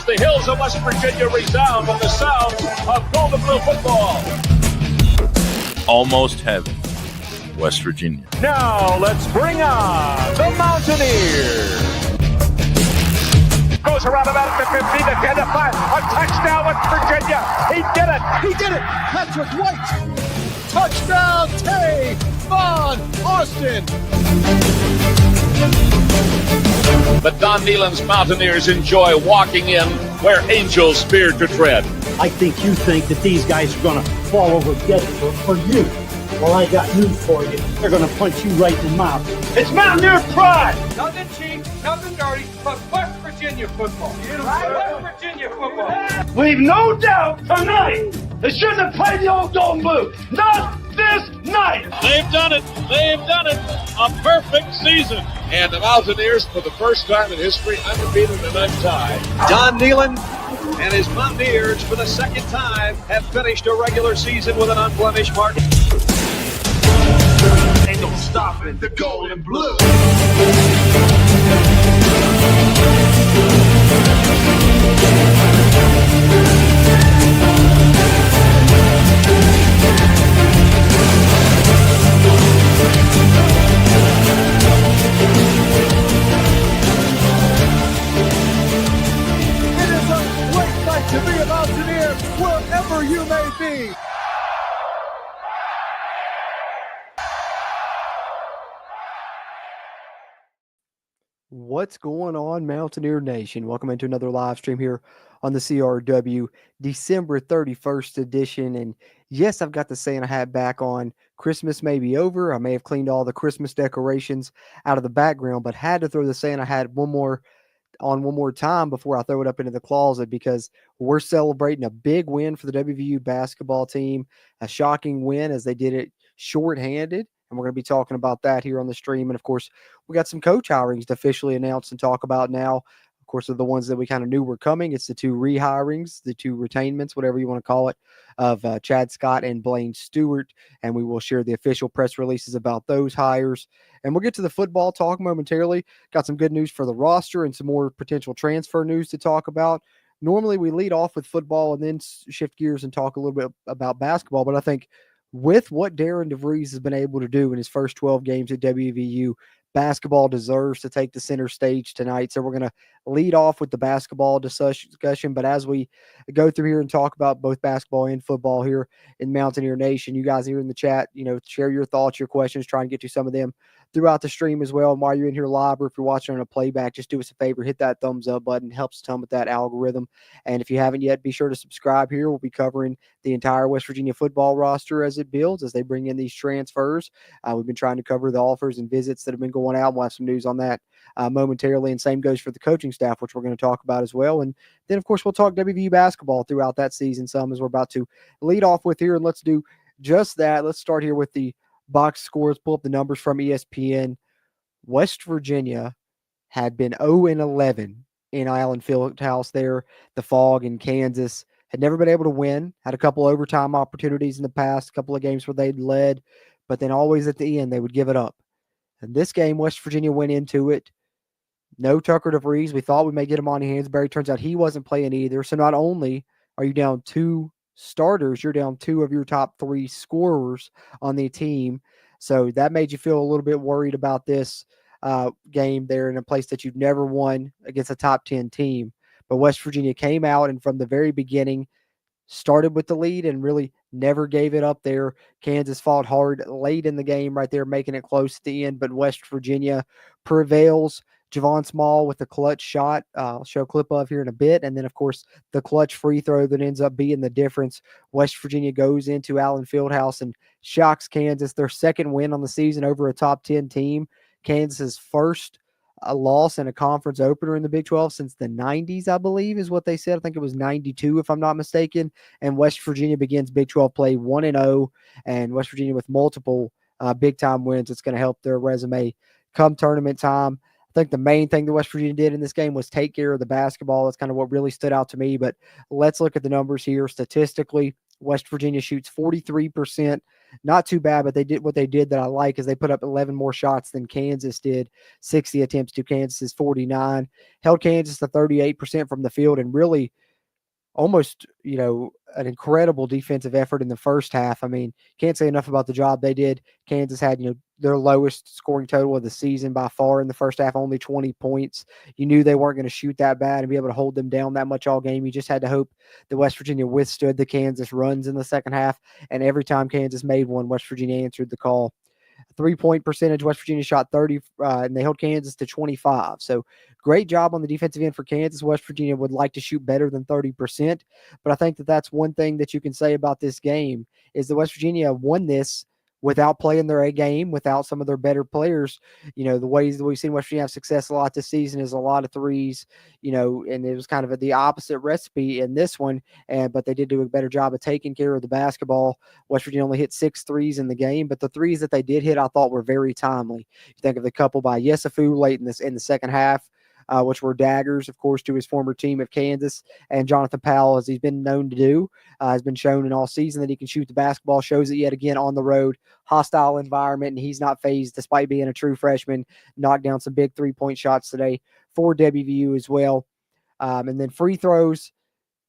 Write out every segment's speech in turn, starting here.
the hills of West Virginia resound with the sound of gold and blue football. Almost heaven, West Virginia. Now let's bring on the Mountaineers. Goes around about the 15 to 10 to 5. A touchdown, West Virginia. He did it. He did it. Patrick White. Touchdown, Tay Von Austin. The Don Nehlen's Mountaineers enjoy walking in where angels fear to tread. I think you think that these guys are going to fall over dead for you. Well, I got news for you. They're going to punch you right in the mouth. It's Mountaineer pride. Nothing cheap, nothing dirty, but West Virginia football. West Virginia football. We've no doubt tonight they shouldn't have played the old Golden Boot. Not this night. They've done it. They've done it. A perfect season. And the Mountaineers, for the first time in history, undefeated and untied. Don Nehlen and his Mountaineers, for the second time, have finished a regular season with an unblemished mark. Ain't no stopping the gold and blue. It is a great night to be a Mountaineer wherever you may be. What's going on, Mountaineer Nation? Welcome into another live stream here on the CRW December 31st edition. And yes, I've got the Santa hat back on. Christmas may be over. I may have cleaned all the Christmas decorations out of the background, but had to throw the Santa hat one more time before I throw it up into the closet, because we're celebrating a big win for the WVU basketball team, a shocking win as they did it shorthanded. And we're going to be talking about that here on the stream. And of course, we got some coach hirings to officially announce and talk about now. Of course, are the ones that we kind of knew were coming. It's the two rehirings, the two retainments, whatever you want to call it, of Chad Scott and Blaine Stewart. And we will share the official press releases about those hires. And we'll get to the football talk momentarily. Got some good news for the roster and some more potential transfer news to talk about. Normally, we lead off with football and then shift gears and talk a little bit about basketball. But I think with what Darian Devries has been able to do in his first 12 games at WVU, basketball deserves to take the center stage tonight. So we're going to lead off with the basketball discussion. But as we go through here and talk about both basketball and football here in Mountaineer Nation, you guys here in the chat, share your thoughts, your questions, try and get to some of them throughout the stream as well. And while you're in here live, or if you're watching on a playback, just do us a favor, hit that thumbs up button. It helps a ton with that algorithm. And if you haven't yet, be sure to subscribe here. We'll be covering the entire West Virginia football roster as it builds, as they bring in these transfers. We've been trying to cover the offers and visits that have been going out. We'll have some news on that momentarily. And same goes for the coaching staff, which we're going to talk about as well. And then, of course, we'll talk WVU basketball throughout that season some, as we're about to lead off with here. And let's do just that. Let's start here with the box scores. Pull up the numbers from ESPN. West Virginia had been 0-11 in Allen Fieldhouse there. The Fog in Kansas had never been able to win. Had a couple overtime opportunities in the past, a couple of games where they'd led, but then always at the end they would give it up. And this game, West Virginia went into it. No Tucker DeVries. We thought we may get him on Hansberry. Turns out he wasn't playing either. So not only are you down two starters, you're down two of your top three scorers on the team. So that made you feel a little bit worried about this game there in a place that you've never won against a top 10 team. But West Virginia came out and from the very beginning started with the lead and really never gave it up there. Kansas fought hard late in the game right there, making it close at the end, but West Virginia prevails. Javon Small with the clutch shot. I'll show a clip of here in a bit. And then, of course, the clutch free throw that ends up being the difference. West Virginia goes into Allen Fieldhouse and shocks Kansas, their second win on the season over a top 10 team. Kansas's first loss in a conference opener in the Big 12 since the 90s, I believe, is what they said. I think it was 92, if I'm not mistaken. And West Virginia begins Big 12 play 1-0, and West Virginia with multiple big-time wins. It's going to help their resume come tournament time. I think the main thing that West Virginia did in this game was take care of the basketball. That's kind of what really stood out to me. But let's look at the numbers here. Statistically, West Virginia shoots 43% not too bad, but they did what they did that I like is they put up 11 more shots than Kansas did, 60 attempts to Kansas's 49, held Kansas to 38% from the field, and really almost, an incredible defensive effort in the first half. I mean, can't say enough about the job they did. Kansas had, their lowest scoring total of the season by far in the first half, only 20 points. You knew they weren't going to shoot that bad and be able to hold them down that much all game. You just had to hope that West Virginia withstood the Kansas runs in the second half. And every time Kansas made one, West Virginia answered the call. 3-point percentage, West Virginia shot 30, and they held Kansas to 25. So great job on the defensive end for Kansas. West Virginia would like to shoot better than 30%, but I think that that's one thing that you can say about this game is that West Virginia won this without playing their A game, without some of their better players. The ways that we've seen West Virginia have success a lot this season is a lot of threes, and it was kind of the opposite recipe in this one. But they did do a better job of taking care of the basketball. West Virginia only hit 6 threes in the game, but the threes that they did hit, I thought were very timely. You think of the couple by Yesufu late in the second half, which were daggers, of course, to his former team of Kansas. And Jonathan Powell, as he's been known to do, has been shown in all season that he can shoot the basketball, shows it yet again on the road, hostile environment, and he's not phased despite being a true freshman, knocked down some big three-point shots today for WVU as well. And then free throws.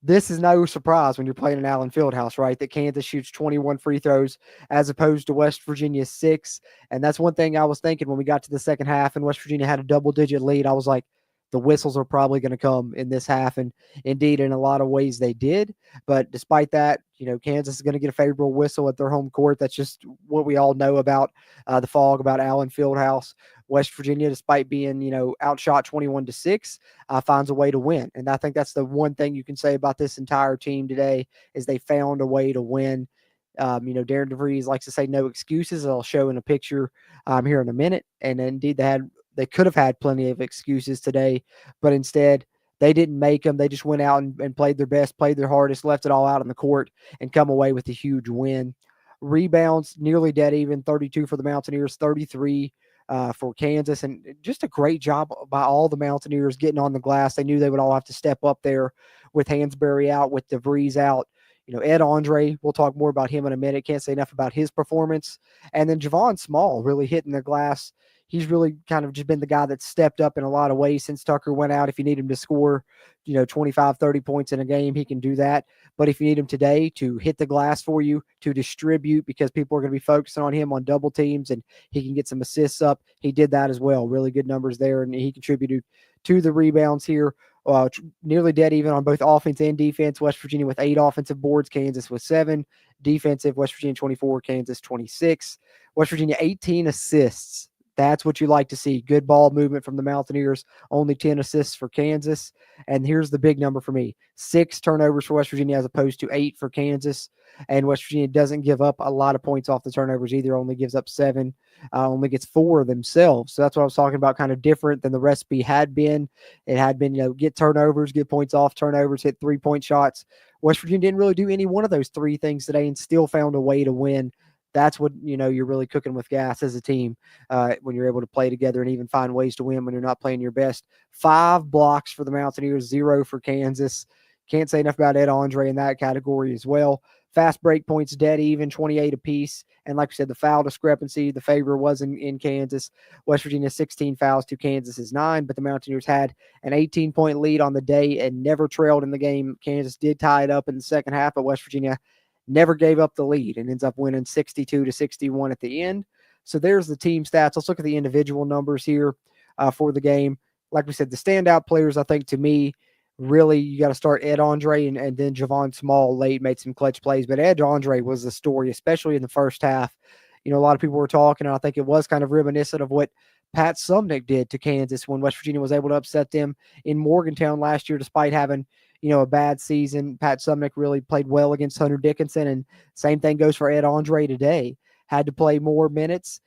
This is no surprise when you're playing in Allen Fieldhouse, right? That Kansas shoots 21 free throws as opposed to West Virginia 6. And that's one thing I was thinking when we got to the second half and West Virginia had a double-digit lead. I was like, the whistles are probably going to come in this half. And indeed, in a lot of ways they did. But despite that, Kansas is going to get a favorable whistle at their home court. That's just what we all know about the Fog, about Allen Fieldhouse. West Virginia, despite being, outshot 21-6, finds a way to win. And I think that's the one thing you can say about this entire team today is they found a way to win. Darian DeVries likes to say no excuses. I'll show in a picture here in a minute. And indeed, they could have had plenty of excuses today, but instead they didn't make them. They just went out and played their best, played their hardest, left it all out on the court, and come away with a huge win. Rebounds, nearly dead even, 32 for the Mountaineers, 33 for Kansas, and just a great job by all the Mountaineers getting on the glass. They knew they would all have to step up there with Hansberry out, with DeVries out. Ed Andre, we'll talk more about him in a minute. Can't say enough about his performance. And then Javon Small really hitting the glass. He's really kind of just been the guy that stepped up in a lot of ways since Tucker went out. If you need him to score, 25, 30 points in a game, he can do that. But if you need him today to hit the glass for you, to distribute, because people are going to be focusing on him on double teams and he can get some assists up, he did that as well. Really good numbers there, and he contributed to the rebounds here. Nearly dead even on both offense and defense. West Virginia with 8 offensive boards, Kansas with 7. Defensive, West Virginia 24, Kansas 26. West Virginia 18 assists. That's what you like to see. Good ball movement from the Mountaineers. Only 10 assists for Kansas. And here's the big number for me. 6 turnovers for West Virginia as opposed to 8 for Kansas. And West Virginia doesn't give up a lot of points off the turnovers either. Only gives up 7. Only gets 4 themselves. So that's what I was talking about, kind of different than the recipe had been. It had been, get turnovers, get points off turnovers, hit 3-point shots. West Virginia didn't really do any one of those 3 things today and still found a way to win. That's what, you're really cooking with gas as a team when you're able to play together and even find ways to win when you're not playing your best. 5 blocks for the Mountaineers, 0 for Kansas. Can't say enough about Ed Andre in that category as well. Fast break points, dead even, 28 apiece. And like we said, the foul discrepancy, the favor was in Kansas. West Virginia 16 fouls to Kansas's 9, but the Mountaineers had an 18-point lead on the day and never trailed in the game. Kansas did tie it up in the second half, but West Virginia never gave up the lead and ends up winning 62-61 at the end. So there's the team stats. Let's look at the individual numbers here for the game. Like we said, the standout players, I think, to me, really, you got to start Ed Andre and then Javon Small late made some clutch plays. But Ed Andre was the story, especially in the first half. A lot of people were talking, and I think it was kind of reminiscent of what Pat Sumnick did to Kansas when West Virginia was able to upset them in Morgantown last year, despite having a bad season. Pat Sumnick really played well against Hunter Dickinson, and same thing goes for Ed Andre today. Had to play more minutes,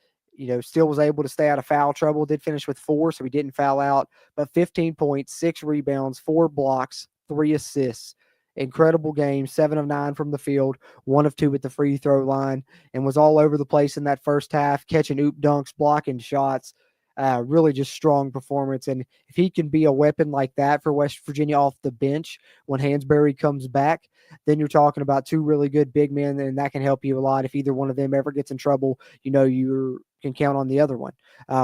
still was able to stay out of foul trouble, did finish with 4, so he didn't foul out, but 15 points, 6 rebounds, 4 blocks, 3 assists. Incredible game, 7 of 9 from the field, 1 of 2 at the free throw line, and was all over the place in that first half, catching oop dunks, blocking shots. Really just strong performance. And if he can be a weapon like that for West Virginia off the bench when Hansberry comes back, then you're talking about two really good big men, and that can help you a lot. If either one of them ever gets in trouble, you can count on the other one.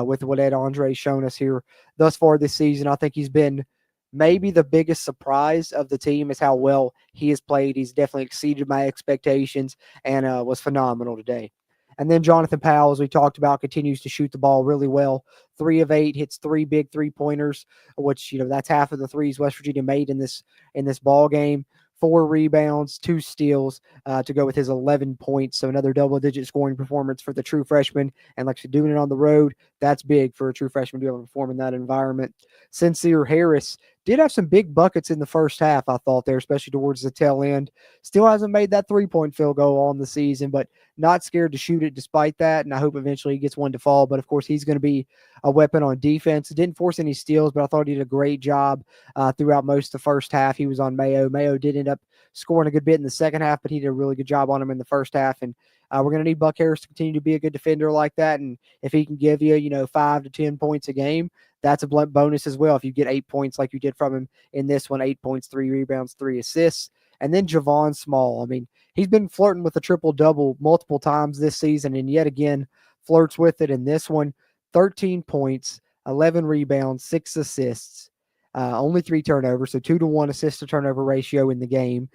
With what Ed Andre's shown us here thus far this season, I think he's been maybe the biggest surprise of the team is how well he has played. He's definitely exceeded my expectations and was phenomenal today. And then Jonathan Powell, as we talked about, continues to shoot the ball really well. 3 of 8, hits 3 big 3-pointers, which that's half of the threes West Virginia made in this ball game. 4 rebounds, 2 steals to go with his 11 points. So another double-digit scoring performance for the true freshman. And like you're doing it on the road, that's big for a true freshman to be able to perform in that environment. Sincere Harris did have some big buckets in the first half, I thought there, especially towards the tail end. Still hasn't made that 3-point field goal on the season, but not scared to shoot it despite that. And I hope eventually he gets one to fall. But of course, he's going to be a weapon on defense. Didn't force any steals, but I thought he did a great job throughout most of the first half. He was on Mayo. Mayo did end up scoring a good bit in the second half, but he did a really good job on him in the first half. And we're going to need Buck Harris to continue to be a good defender like that. And if he can give you, 5 to 10 points a game, that's a bonus as well. If you get 8 points like you did from him in this one, 8 points, 3 rebounds, 3 assists. And then Javon Small. I mean, he's been flirting with a triple-double multiple times this season, and yet again flirts with it in this one. 13 points, 11 rebounds, 6 assists, only 3 turnovers, so 2-to-1 assist-to-turnover ratio in the game.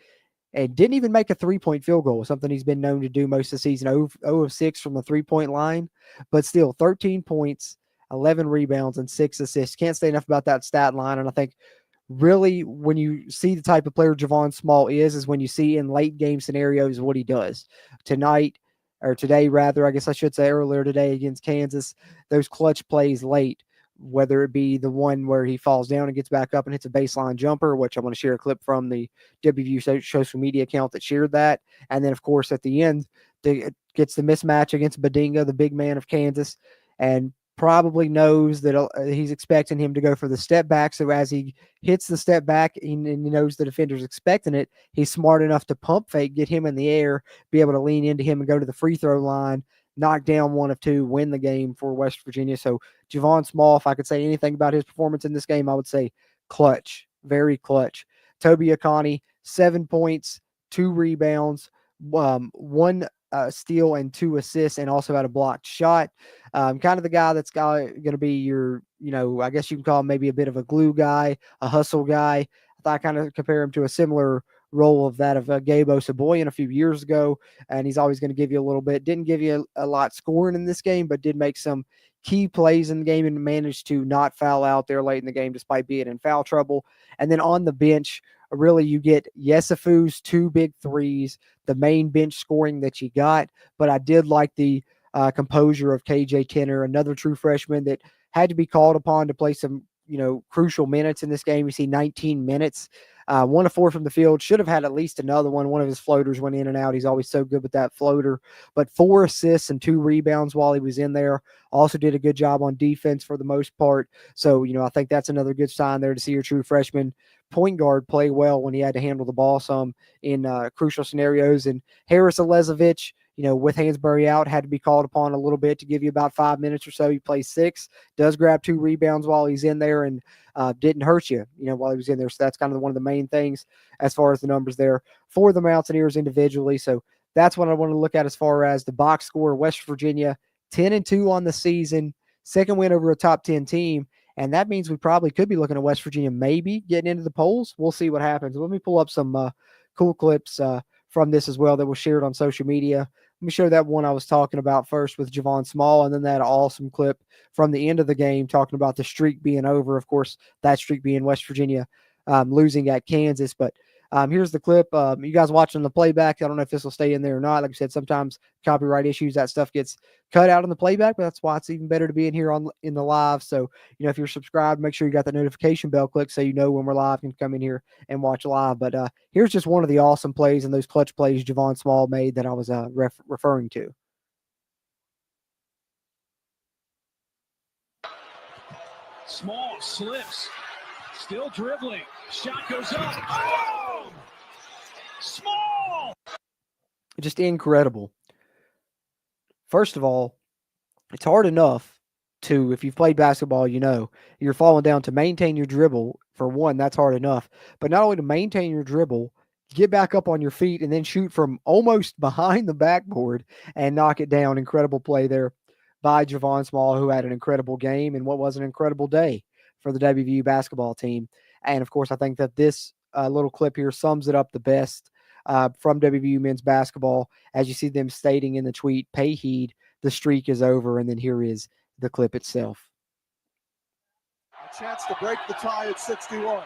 And didn't even make a 3-point field goal, something he's been known to do most of the season, 0 of 6 from the 3-point line. But still, 13 points, 11 rebounds, and 6 assists. Can't say enough about that stat line, and I think really when you see the type of player Javon Small is when you see in late game scenarios what he does. Today, I guess I should say earlier today against Kansas, those clutch plays late, whether it be the one where he falls down and gets back up and hits a baseline jumper, which I'm going to share a clip from the WVU social media account that shared that. And then, of course, at the end, gets the mismatch against Badinga, the big man of Kansas, and probably knows that he's expecting him to go for the step back. So as he hits the step back and he knows the defender's expecting it, he's smart enough to pump fake, get him in the air, be able to lean into him and go to the free throw line, knock down 1 of 2, win the game for West Virginia. So Javon Small, if I could say anything about his performance in this game, I would say clutch, very clutch. Toby Akani, 7 points, 2 rebounds, 1 steal and 2 assists, and also had a blocked shot. Kind of the guy that's going to be your, I guess you can call him maybe a bit of a glue guy, a hustle guy. I thought I kind of compare him to a similar role of that of Gabe Osaboyan a few years ago, and he's always going to give you a little bit. Didn't give you a lot scoring in this game, but did make some key plays in the game and managed to not foul out there late in the game despite being in foul trouble. And then on the bench, really you get Yesufu's 2 big threes, the main bench scoring that you got, but I did like the composure of KJ Tenner, another true freshman that had to be called upon to play some crucial minutes in this game. You see 19 minutes, 1 of 4 from the field, should have had at least another one. One of his floaters went in and out. He's always so good with that floater, but 4 assists and 2 rebounds while he was in there. Also did a good job on defense for the most part. So, I think that's another good sign there to see your true freshman point guard play well when he had to handle the ball some in crucial scenarios. And Harris Elezevich, with Hansberry out, had to be called upon a little bit to give you about 5 minutes or so. He plays 6, does grab 2 rebounds while he's in there, and didn't hurt you, while he was in there. So that's kind of one of the main things as far as the numbers there for the Mountaineers individually. So that's what I want to look at as far as the box score. West Virginia 10-2 on the season, 2nd win over a top 10 team. And that means we probably could be looking at West Virginia maybe getting into the polls. We'll see what happens. Let me pull up some cool clips from this as well that was shared on social media. Let me show that one I was talking about first with Javon Small, and then that awesome clip from the end of the game talking about the streak being over. Of course, that streak being West Virginia losing at Kansas. But here's the clip. You guys watching the playback, I don't know if this will stay in there or not. Like I said, sometimes copyright issues, that stuff gets cut out on the playback, but that's why it's even better to be in here in the live. So, if you're subscribed, make sure you got the notification bell clicked so when we're live, you can come in here and watch live. But here's just one of the awesome plays and those clutch plays Javon Small made that I was referring to. Small slips, still dribbling, shot goes up. Oh! Small! Just incredible. First of all, it's hard enough to, if you've played basketball, you know, you're falling down to maintain your dribble. For one, that's hard enough. But not only to maintain your dribble, get back up on your feet and then shoot from almost behind the backboard and knock it down. Incredible play there by Javon Small, who had an incredible game and what was an incredible day for the WVU basketball team. And of course, I think that this little clip here sums it up the best from WVU men's basketball. As you see them stating in the tweet, pay heed, the streak is over. And then here is the clip itself. A chance to break the tie at 61.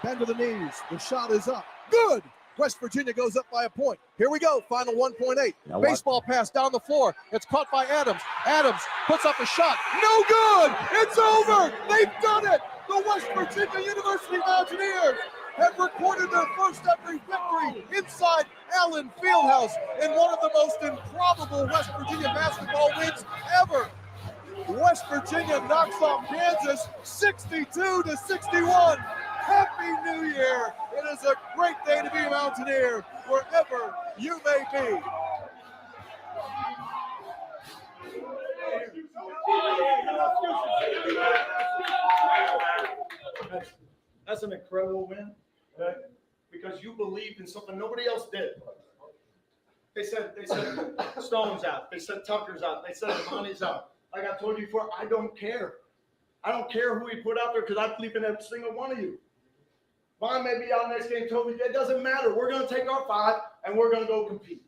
Bend to the knees. The shot is up. Good. West Virginia goes up by a point. Here we go. Final 1.8. Baseball pass down the floor. It's caught by Adams. Adams puts up a shot. No good. It's over. They've done it. The West Virginia University Mountaineers have recorded their first ever victory inside Allen Fieldhouse in one of the most improbable West Virginia basketball wins ever. West Virginia knocks off Kansas 62-61. Happy New Year. It is a great day to be a Mountaineer wherever you may be. That's an incredible win, because you believed in something nobody else did. They said Stone's out. They said Tucker's out. They said Money's out. Like I told you before, I don't care. I don't care who he put out there because I believe in every single one of you. Vaughn may be out next game, Toby. It doesn't matter. We're going to take our 5 and we're going to go compete.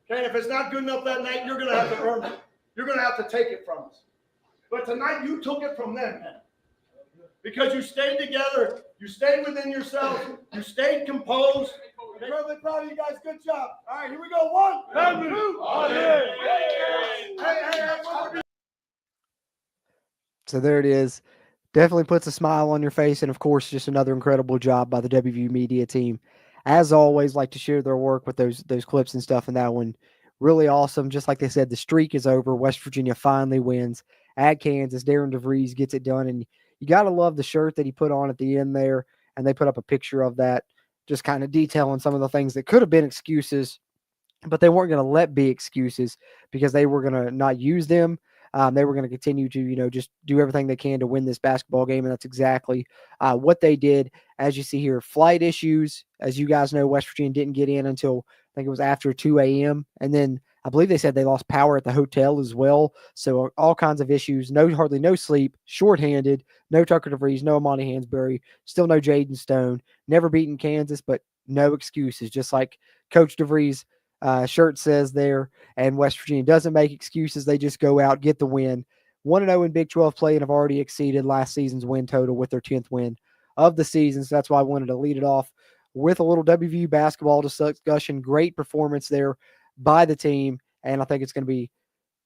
Okay, and if it's not good enough that night, you're going to have to earn it. You're going to have to take it from us. But tonight, you took it from them, man. Because you stayed together. You stayed within yourself. You stayed composed. Incredibly proud of you guys. Good job. All right, here we go. 1, 2, hey. So there it is. Definitely puts a smile on your face. And of course, just another incredible job by the WVU media team. As always, like to share their work with those clips and stuff. And that one, really awesome. Just like they said, the streak is over. West Virginia finally wins at Kansas. Darian Devries gets it done. And you got to love the shirt that he put on at the end there. And they put up a picture of that, just kind of detailing some of the things that could have been excuses, but they weren't going to let be excuses because they were going to not use them. They were going to continue to, just do everything they can to win this basketball game. And that's exactly what they did. As you see here, flight issues. As you guys know, West Virginia didn't get in until I think it was after 2 a.m. And then I believe they said they lost power at the hotel as well. So all kinds of issues, hardly no sleep, shorthanded, no Tucker DeVries, no Amani Hansberry, still no Jaden Stone, never beaten Kansas, but no excuses. Just like Coach DeVries' shirt says there, and West Virginia doesn't make excuses. They just go out, get the win. 1-0 in Big 12 play and have already exceeded last season's win total with their 10th win of the season. So that's why I wanted to lead it off with a little WVU basketball discussion. Great performance there by the team, and I think it's going to be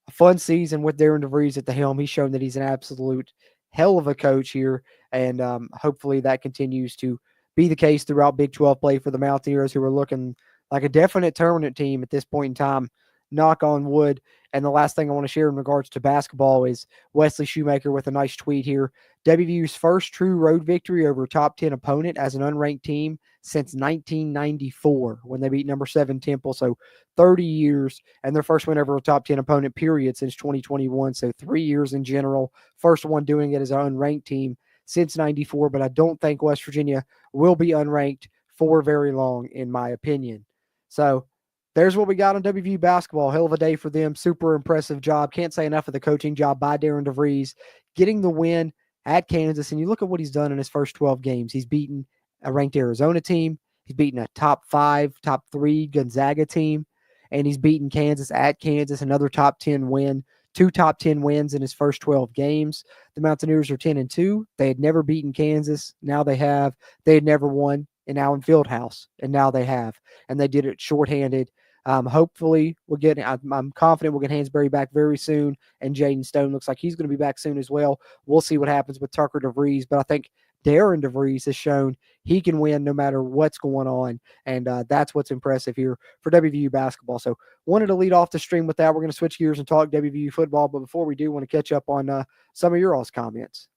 a fun season with Darian DeVries at the helm. He's shown that he's an absolute hell of a coach here, and hopefully that continues to be the case throughout Big 12 play for the Mountaineers, who are looking like a definite tournament team at this point in time. Knock on wood. And the last thing I want to share in regards to basketball is Wesley Shoemaker with a nice tweet here. WVU's first true road victory over a top 10 opponent as an unranked team since 1994 when they beat number 7 Temple. So 30 years, and their first win over a top 10 opponent period since 2021. So 3 years in general. First one doing it as an unranked team since 94, but I don't think West Virginia will be unranked for very long, in my opinion. So there's what we got on WVU basketball. Hell of a day for them. Super impressive job. Can't say enough of the coaching job by Darian DeVries, getting the win at Kansas. And you look at what he's done in his first 12 games. He's beaten a ranked Arizona team. He's beaten a top 5, top 3 Gonzaga team. And he's beaten Kansas at Kansas, another top 10 win. 2 top 10 wins in his first 12 games. The Mountaineers are 10-2. They had never beaten Kansas. Now they have. They had never won in Allen Fieldhouse, and now they have. And they did it shorthanded. Hopefully we'll get, I'm confident we'll get Hansberry back very soon, and Jaden Stone looks like he's going to be back soon as well. We'll see what happens with Tucker DeVries, but I think Darian DeVries has shown he can win no matter what's going on, and that's what's impressive here for WVU basketball. So wanted to lead off the stream with that. We're going to switch gears and talk WVU football, but before we do, want to catch up on some of your all's comments.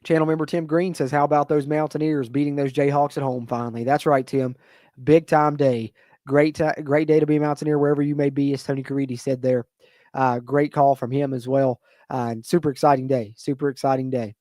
Channel member Tim Green says, how about those Mountaineers beating those Jayhawks at home finally? That's right, Tim. Big time day. Great day to be a Mountaineer wherever you may be, as Tony Caridi said there. Great call from him as well. And super exciting day. Super exciting day.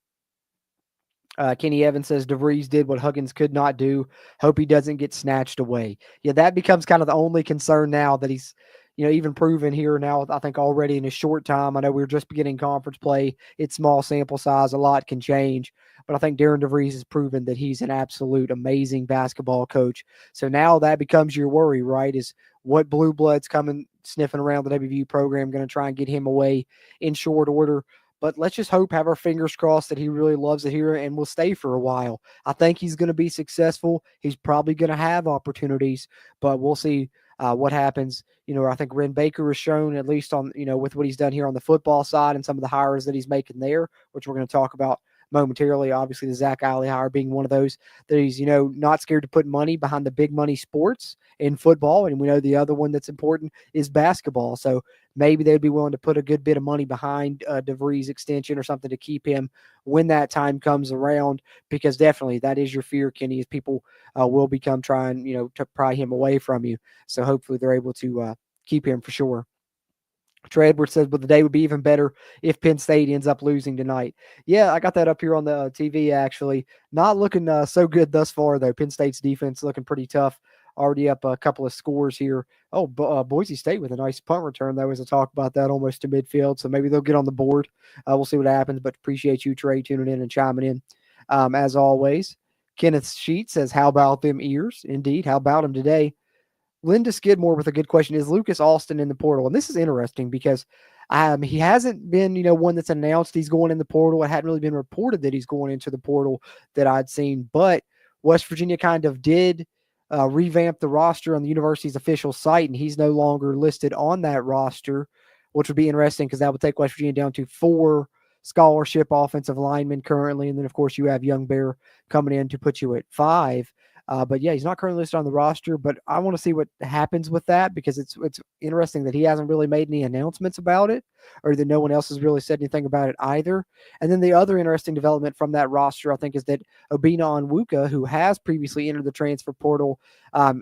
Kenny Evans says DeVries did what Huggins could not do. Hope he doesn't get snatched away. Yeah, that becomes kind of the only concern now that he's, even proven here now, I think already in a short time. I know we were just beginning conference play. It's small sample size. A lot can change. But I think Darian DeVries has proven that he's an absolute amazing basketball coach. So now that becomes your worry, right, is what blue bloods coming sniffing around the WVU program going to try and get him away in short order. But let's just hope, have our fingers crossed that he really loves it here and will stay for a while. I think he's going to be successful. He's probably going to have opportunities, but we'll see what happens. I think Ren Baker has shown, at least on, with what he's done here on the football side and some of the hires that he's making there, which we're going to talk about momentarily. Obviously, the Zach Alley hire being one of those that he's, not scared to put money behind the big money sports in football. And we know the other one that's important is basketball. So maybe they'd be willing to put a good bit of money behind DeVries' extension or something to keep him when that time comes around, because definitely that is your fear, Kenny, is people will become trying, to pry him away from you. So hopefully they're able to keep him for sure. Trey Edwards says, but the day would be even better if Penn State ends up losing tonight. Yeah, I got that up here on the TV, actually. Not looking so good thus far, though. Penn State's defense looking pretty tough. Already up a couple of scores here. Oh, Boise State with a nice punt return, though, as I talk about that, almost to midfield. So maybe they'll get on the board. We'll see what happens, but appreciate you, Trey, tuning in and chiming in. As always, Kenneth Sheet says, how about them ears? Indeed, how about them today? Linda Skidmore with a good question. Is Lucas Austin in the portal? And this is interesting because he hasn't been, one that's announced he's going in the portal. It hadn't really been reported that he's going into the portal that I'd seen. But West Virginia kind of did revamp the roster on the university's official site, and he's no longer listed on that roster, which would be interesting because that would take West Virginia down to 4 scholarship offensive linemen currently. And then, of course, you have Young Bear coming in to put you at 5. But yeah, he's not currently listed on the roster, but I want to see what happens with that because it's interesting that he hasn't really made any announcements about it, or that no one else has really said anything about it either. And then the other interesting development from that roster, I think, is that Obina Onwuka, who has previously entered the transfer portal,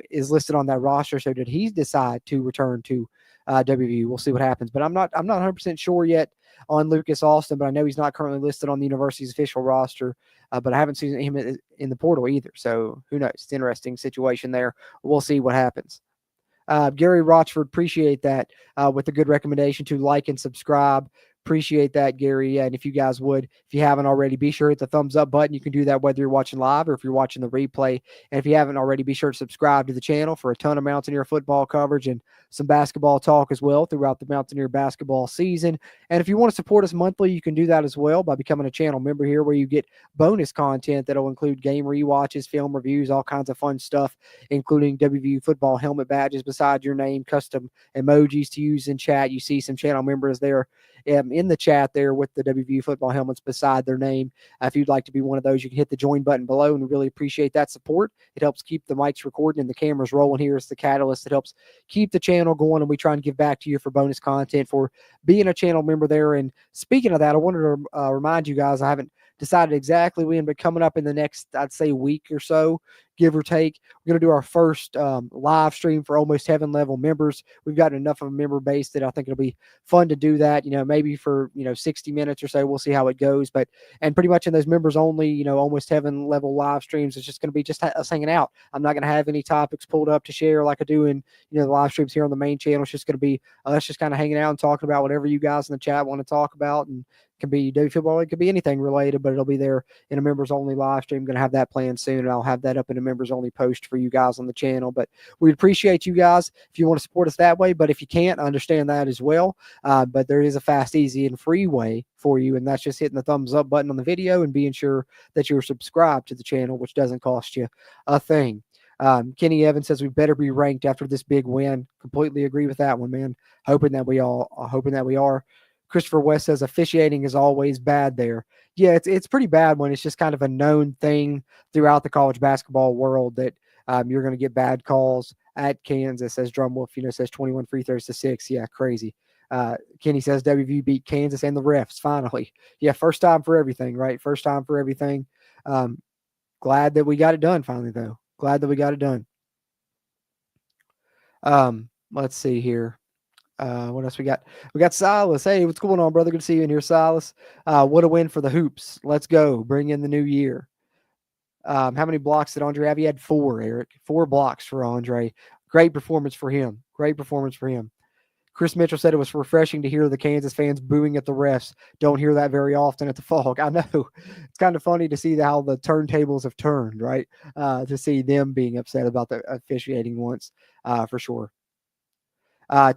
is listed on that roster. So did he decide to return to WVU? We'll see what happens. But I'm not 100% sure yet on Lucas Austin, but I know he's not currently listed on the university's official roster. But I haven't seen him in the portal either. So who knows? It's an interesting situation there. We'll see what happens. Gary Rochford, appreciate that with a good recommendation to like and subscribe. Appreciate that, Gary. Yeah, and if you guys would, if you haven't already, be sure to hit the thumbs up button. You can do that whether you're watching live or if you're watching the replay. And if you haven't already, be sure to subscribe to the channel for a ton of Mountaineer football coverage and some basketball talk as well throughout the Mountaineer basketball season. And if you want to support us monthly, you can do that as well by becoming a channel member here, where you get bonus content that'll include game rewatches, film reviews, all kinds of fun stuff, including WVU football helmet badges beside your name, custom emojis to use in chat. You see some channel members there in the chat there with the WVU football helmets beside their name. If you'd like to be one of those, you can hit the join button below, and we really appreciate that support. It helps keep the mics recording and the cameras rolling here. It's the catalyst that helps keep the channel going, and we try and give back to you for bonus content for being a channel member there. And speaking of that, I wanted to remind you guys, I haven't decided exactly when, but coming up in the next, I'd say, week or so, give or take, we're going to do our first live stream for Almost Heaven level members. We've got enough of a member base that I think it'll be fun to do that, maybe for, 60 minutes or so. We'll see how it goes. And pretty much in those members only, Almost Heaven level live streams, it's just going to be just us hanging out. I'm not going to have any topics pulled up to share like I do in, the live streams here on the main channel. It's just going to be us just kind of hanging out and talking about whatever you guys in the chat want to talk about. And it can be WVU football, it could be anything related, but it'll be there in a members only live stream. I'm going to have that planned soon, and I'll have that up in a members only post for you guys on the channel. But we'd appreciate you guys if you want to support us that way. But if you can't, I understand that as well. But there is a fast, easy, and free way for you, and that's just hitting the thumbs up button on the video and being sure that you're subscribed to the channel, which doesn't cost you a thing. Kenny Evans says we better be ranked after this big win. Completely agree with that one, man. Hoping that we are. Christopher West says officiating is always bad there. Yeah, it's pretty bad when it's just kind of a known thing throughout the college basketball world that you're going to get bad calls at Kansas. Says Drumwolf, says 21 free throws to 6. Yeah, crazy. Kenny says WVU beat Kansas and the refs finally. Yeah, first time for everything, right? First time for everything. Glad that we got it done finally, though. Glad that we got it done. Let's see here. What else we got? We got Silas. Hey, what's going on, brother? Good to see you in here, Silas. What a win for the Hoops. Let's go. Bring in the new year. How many blocks did Andre have? He had 4, Eric. 4 blocks for Andre. Great performance for him. Great performance for him. Chris Mitchell said it was refreshing to hear the Kansas fans booing at the refs. Don't hear that very often at the Fog. I know. It's kind of funny to see how the turntables have turned, right? To see them being upset about the officiating once, for sure.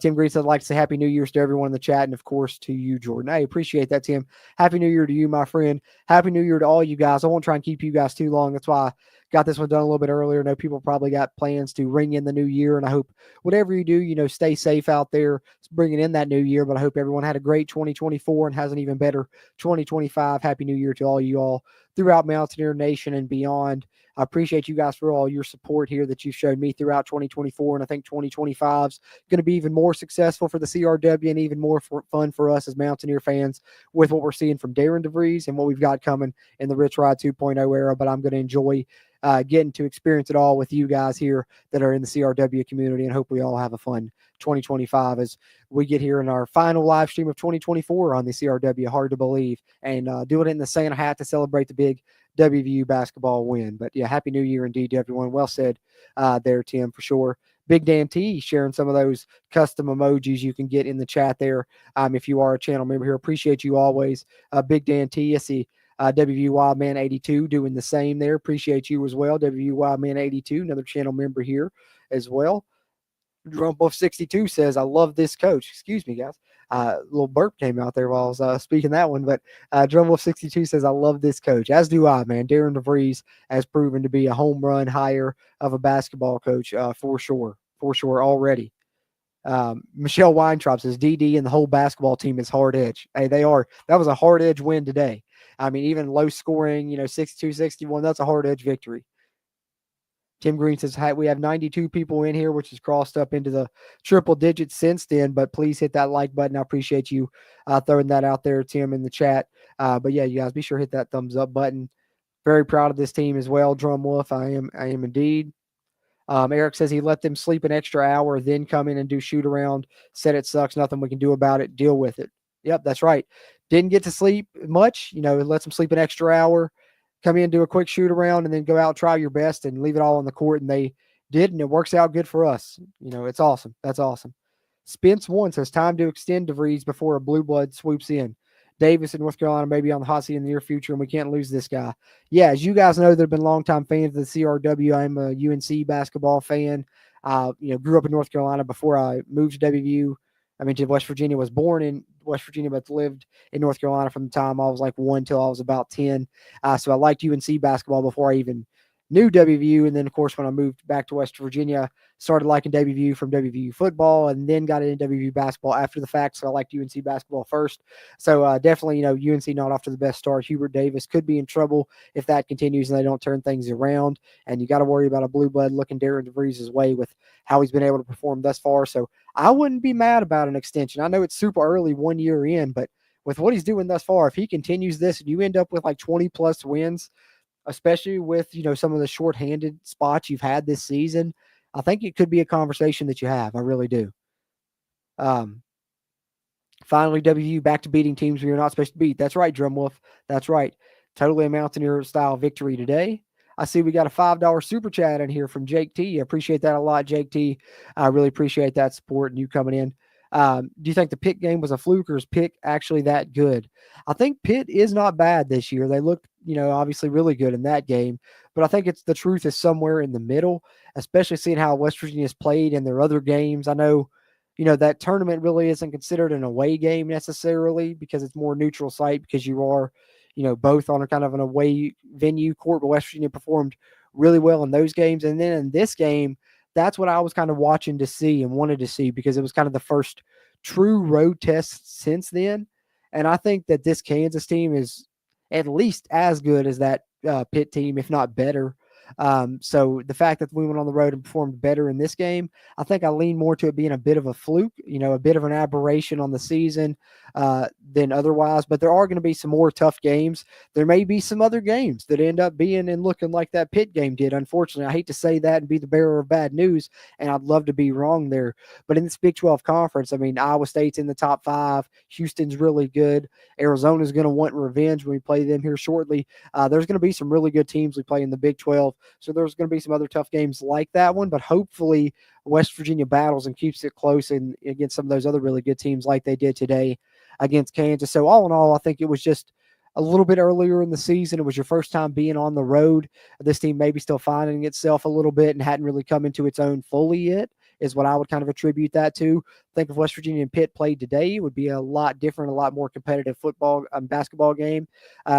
Tim Green said, I'd like to say Happy New Year's to everyone in the chat, and of course to you, Jordan. I appreciate that, Tim. Happy New Year to you, my friend. Happy New Year to all you guys. I won't try and keep you guys too long. That's why I got this one done a little bit earlier. I know people probably got plans to ring in the new year, and I hope whatever you do, stay safe out there bringing in that new year, but I hope everyone had a great 2024 and has an even better 2025. Happy New Year to all you all throughout Mountaineer Nation and beyond. I appreciate you guys for all your support here that you've showed me throughout 2024, and I think 2025 is going to be even more successful for the CRW and even more fun for us as Mountaineer fans with what we're seeing from Darian Devries and what we've got coming in the Rich Rod 2.0 era. But I'm going to enjoy getting to experience it all with you guys here that are in the CRW community, and hope we all have a fun 2025 as we get here in our final live stream of 2024 on the CRW. Hard to believe, and doing it in the Santa hat to celebrate the big WVU basketball win. But yeah, Happy New Year indeed to everyone. Well said there, Tim, for sure. Big Dan T sharing some of those custom emojis you can get in the chat there. If you are a channel member here, appreciate you always. Big Dan T, I see WVU Wildman 82 doing the same there. Appreciate you as well. WVU Wildman 82, another channel member here as well. Drumbuff 62 says, I love this coach. Excuse me, guys. Little burp came out there while I was speaking that one, but Drumwolf 62 says, I love this coach, as do I, man. Darian DeVries has proven to be a home run hire of a basketball coach for sure already. Michelle Weintraub says, DD and the whole basketball team is hard edge. Hey, they are. That was a hard edge win today. I mean, even low scoring, 62-61, that's a hard edge victory. Tim Green says, hi, we have 92 people in here, which has crossed up into the triple digits since then, but please hit that like button. I appreciate you throwing that out there, Tim, in the chat. But yeah, you guys be sure to hit that thumbs up button. Very proud of this team as well. Drum Wolf, I am indeed. Eric says he let them sleep an extra hour, then come in and do shoot around. Said it sucks, nothing we can do about it. Deal with it. Yep, that's right. Didn't get to sleep much, let them sleep an extra hour. Come in, do a quick shoot around, and then go out, try your best, and leave it all on the court. And they did, and it works out good for us. It's awesome. That's awesome. Spence 1 says, time to extend DeVries before a blue blood swoops in. Davis in North Carolina may be on the hot seat in the near future, and we can't lose this guy. Yeah, as you guys know, there have been longtime fans of the CRW. I'm a UNC basketball fan. Grew up in North Carolina before I moved to WVU. To West Virginia. Was born in West Virginia, but lived in North Carolina from the time I was like 1 till I was about 10. So I liked UNC basketball before I even knew WVU. And then, of course, when I moved back to West Virginia, started liking WVU from WVU football, and then got into WVU basketball after the fact. So I liked UNC basketball first. So definitely, UNC not off to the best start. Hubert Davis could be in trouble if that continues and they don't turn things around. And you got to worry about a blue blood looking Darian DeVries' way with how he's been able to perform thus far. So I wouldn't be mad about an extension. I know it's super early 1 year in, but with what he's doing thus far, if he continues this and you end up with like 20 plus wins, especially with, some of the shorthanded spots you've had this season, I think it could be a conversation that you have. I really do. Finally, WVU back to beating teams we are not supposed to beat. That's right, Drumwolf. That's right. Totally a Mountaineer style victory today. I see we got a $5 super chat in here from Jake T. I appreciate that a lot, Jake T. I really appreciate that support and you coming in. Do you think the Pitt game was a fluke, or is Pitt actually that good? I think Pitt is not bad this year. They looked, obviously really good in that game, but I think the truth is somewhere in the middle, especially seeing how West Virginia's played in their other games. I know, that tournament really isn't considered an away game necessarily because it's more neutral site because you are, both on a kind of an away venue court, but West Virginia performed really well in those games. And then in this game, that's what I was kind of watching to see and wanted to see because it was kind of the first true road test since then. And I think that this Kansas team is at least as good as that Pitt team, if not better. So the fact that we went on the road and performed better in this game, I think I lean more to it being a bit of a fluke, a bit of an aberration on the season. than otherwise. But there are going to be some more tough games. There may be some other games that end up being and looking like that Pitt game did. Unfortunately, I hate to say that and be the bearer of bad news, and I'd love to be wrong there. But in this Big 12 conference, I mean, Iowa State's in the top 5. Houston's really good. Arizona's going to want revenge when we play them here shortly. There's going to be some really good teams we play in the Big 12. So there's going to be some other tough games like that one. But hopefully West Virginia battles and keeps it close and against some of those other really good teams like they did today against Kansas. So all in all, I think it was just a little bit earlier in the season. It was your first time being on the road. This team maybe still finding itself a little bit and hadn't really come into its own fully yet, is what I would kind of attribute that to. I think if West Virginia and Pitt played today, it would be a lot different, a lot more competitive basketball game.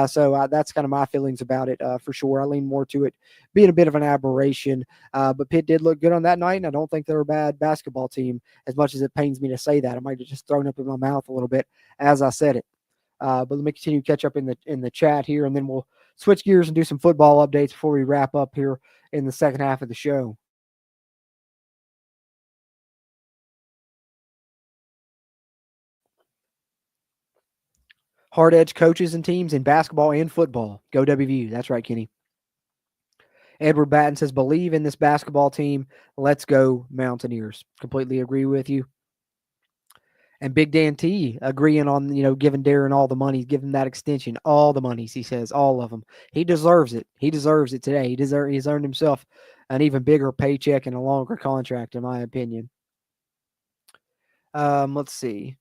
So that's kind of my feelings about it for sure. I lean more to it being a bit of an aberration. But Pitt did look good on that night, and I don't think they're a bad basketball team, as much as it pains me to say that. I might have just thrown up in my mouth a little bit as I said it. But let me continue to catch up in the chat here, and then we'll switch gears and do some football updates before we wrap up here in the second half of the show. Hard edge coaches and teams in basketball and football. Go WVU. That's right, Kenny. Edward Batten says, believe in this basketball team. Let's go Mountaineers. Completely agree with you. And Big Dan T agreeing on, giving Darren all the money, giving that extension, all the monies, he says, all of them. He deserves it. He deserves it today. He's earned himself an even bigger paycheck and a longer contract, in my opinion. Let's see.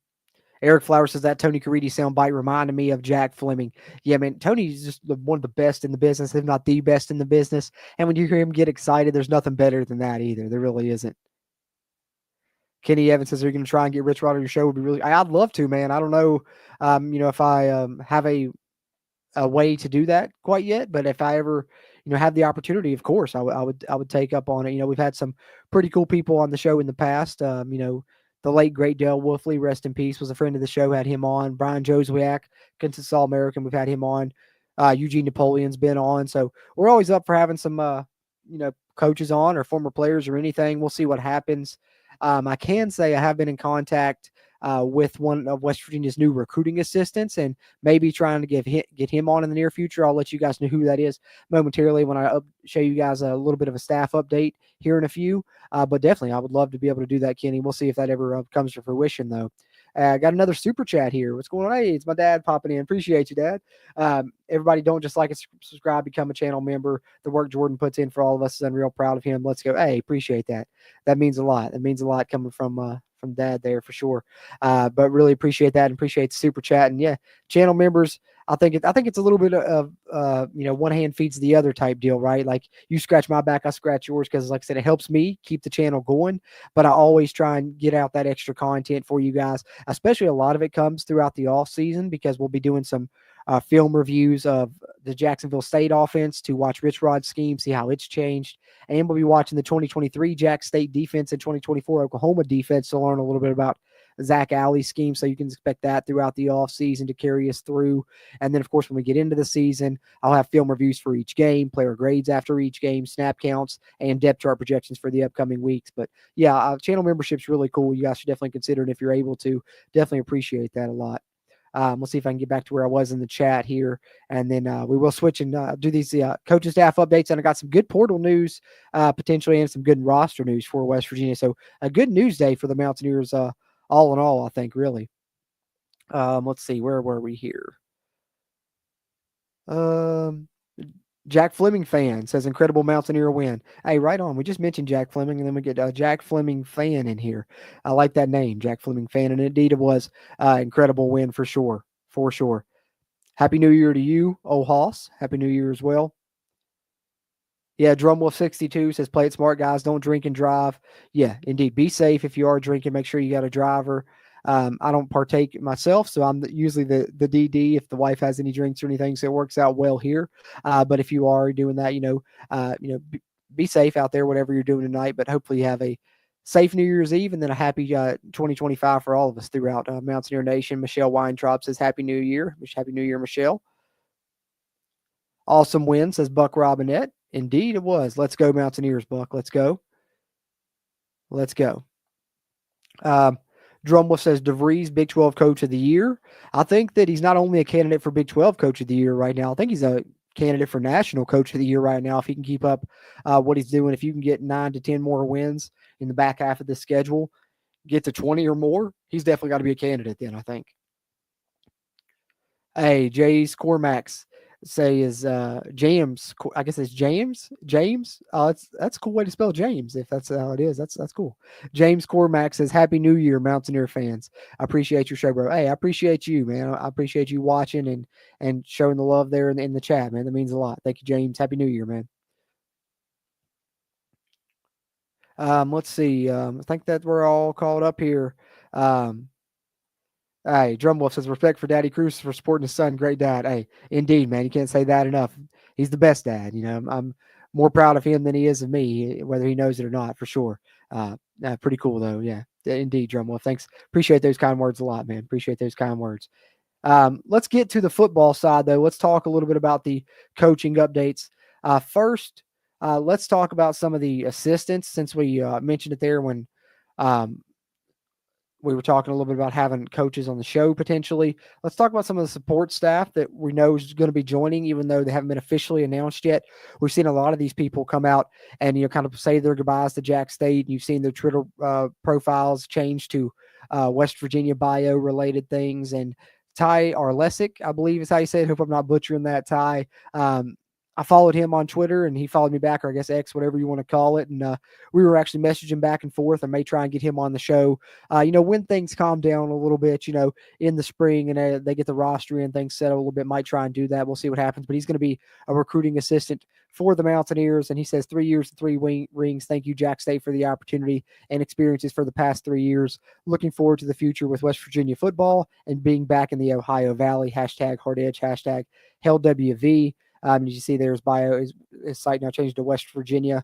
Eric Flowers says that Tony Caridi soundbite reminded me of Jack Fleming. Yeah, man, Tony's just one of the best in the business, if not the best in the business. And when you hear him get excited, there's nothing better than that either. There really isn't. Kenny Evans says, are you going to try and get Rich Rod on your show? Would be really. I'd love to, man. I don't know, if I have a way to do that quite yet, but if I ever, have the opportunity, of course, I would take up on it. We've had some pretty cool people on the show in the past. The late, great Dale Wolfley, rest in peace, was a friend of the show, had him on. Brian Joswiak, Kansas All-American, we've had him on. Eugene Napoleon's been on. So we're always up for having some, coaches on or former players or anything. We'll see what happens. I can say I have been in contact with one of West Virginia's new recruiting assistants and maybe trying to get him on in the near future. I'll let you guys know who that is momentarily when I show you guys a little bit of a staff update here in a few. But definitely, I would love to be able to do that, Kenny. We'll see if that ever comes to fruition, though. I got another super chat here. What's going on? Hey, it's my dad popping in. Appreciate you, Dad. Everybody, don't just like and subscribe, become a channel member. The work Jordan puts in for all of us is unreal. Proud of him. Let's go. Hey, appreciate that. That means a lot. That means a lot coming from Dad there for sure. But really appreciate that and appreciate the super chat. And yeah, channel members, I think it's a little bit of one hand feeds the other type deal, right? Like you scratch my back, I scratch yours, because like I said, it helps me keep the channel going. But I always try and get out that extra content for you guys, especially a lot of it comes throughout the off season, because we'll be doing some film reviews of the Jacksonville State offense to watch Rich Rod's scheme, see how it's changed. And we'll be watching the 2023 Jack State defense and 2024 Oklahoma defense to learn a little bit about Zach Alley's scheme. So you can expect that throughout the off season to carry us through. And then, of course, when we get into the season, I'll have film reviews for each game, player grades after each game, snap counts, and depth chart projections for the upcoming weeks. But yeah, channel membership's really cool. You guys should definitely consider it if you're able to. Definitely appreciate that a lot. We'll see if I can get back to where I was in the chat here, and then we will switch and do these coaching staff updates. And I got some good portal news potentially and some good roster news for West Virginia. So a good news day for the Mountaineers all in all, I think, really. Let's see, where were we here? Jack Fleming fan says incredible Mountaineer win. Hey, right on. We just mentioned Jack Fleming, and then we get a Jack Fleming fan in here. I like that name, Jack Fleming fan, and indeed it was incredible win for sure, for sure. Happy New Year to you, old Hoss. Happy New Year as well. Yeah, Drumwolf62 says play it smart, guys. Don't drink and drive. Yeah, indeed. Be safe if you are drinking. Make sure you got a driver. I don't partake myself, so I'm usually the DD if the wife has any drinks or anything, so it works out well here. But if you are doing that, be safe out there, whatever you're doing tonight. But hopefully you have a safe New Year's Eve and then a happy 2025 for all of us throughout Mountaineer Nation. Michelle Weintraub says Happy New Year. Happy New Year, Michelle. Awesome win, says Buck Robinette. Indeed it was. Let's go Mountaineers, Buck. Let's go. Let's go. Drumwolf says DeVries, Big 12 Coach of the Year. I think that he's not only a candidate for Big 12 Coach of the Year right now. I think he's a candidate for National Coach of the Year right now if he can keep up what he's doing. If you can get 9 to 10 more wins in the back half of the schedule, get to 20 or more, he's definitely got to be a candidate then, I think. Hey, Jay's Cormax say is James. I guess it's James. James. That's a cool way to spell James. If that's how it is, that's cool. James Cormax says, "Happy New Year, Mountaineer fans. I appreciate your show, bro. Hey, I appreciate you, man. I appreciate you watching and showing the love there in the chat, man. That means a lot. Thank you, James. Happy New Year, man." Let's see. I think that we're all caught up here. Hey, Drumwolf says, respect for Daddy Cruz for supporting his son. Great dad. Hey, indeed, man. You can't say that enough. He's the best dad. You know, I'm more proud of him than he is of me, whether he knows it or not, for sure. Pretty cool, though. Yeah, indeed, Drumwolf. Thanks. Appreciate those kind words a lot, man. Appreciate those kind words. Let's get to the football side, though. Let's talk a little bit about the coaching updates. First, let's talk about some of the assistants, since we mentioned it there when we were talking a little bit about having coaches on the show potentially. Let's talk about some of the support staff that we know is going to be joining, even though they haven't been officially announced yet. We've seen a lot of these people come out and, you know, kind of say their goodbyes to Jack State. And you've seen their Twitter profiles change to West Virginia bio related things. And Ty Arlesic, I believe is how you say it. Hope I'm not butchering that, Ty. I followed him on Twitter and he followed me back, or I guess X, whatever you want to call it. And we were actually messaging back and forth. I may try and get him on the show, you know, when things calm down a little bit, you know, in the spring and they get the roster and things settle a little bit, might try and do that. We'll see what happens, but he's going to be a recruiting assistant for the Mountaineers. And he says 3 years and 3 rings. Thank you, Jack State, for the opportunity and experiences for the past 3 years. Looking forward to the future with West Virginia football and being back in the Ohio Valley. Hashtag Hard Edge, hashtag HellWV. As you see there, his bio, his site now changed to West Virginia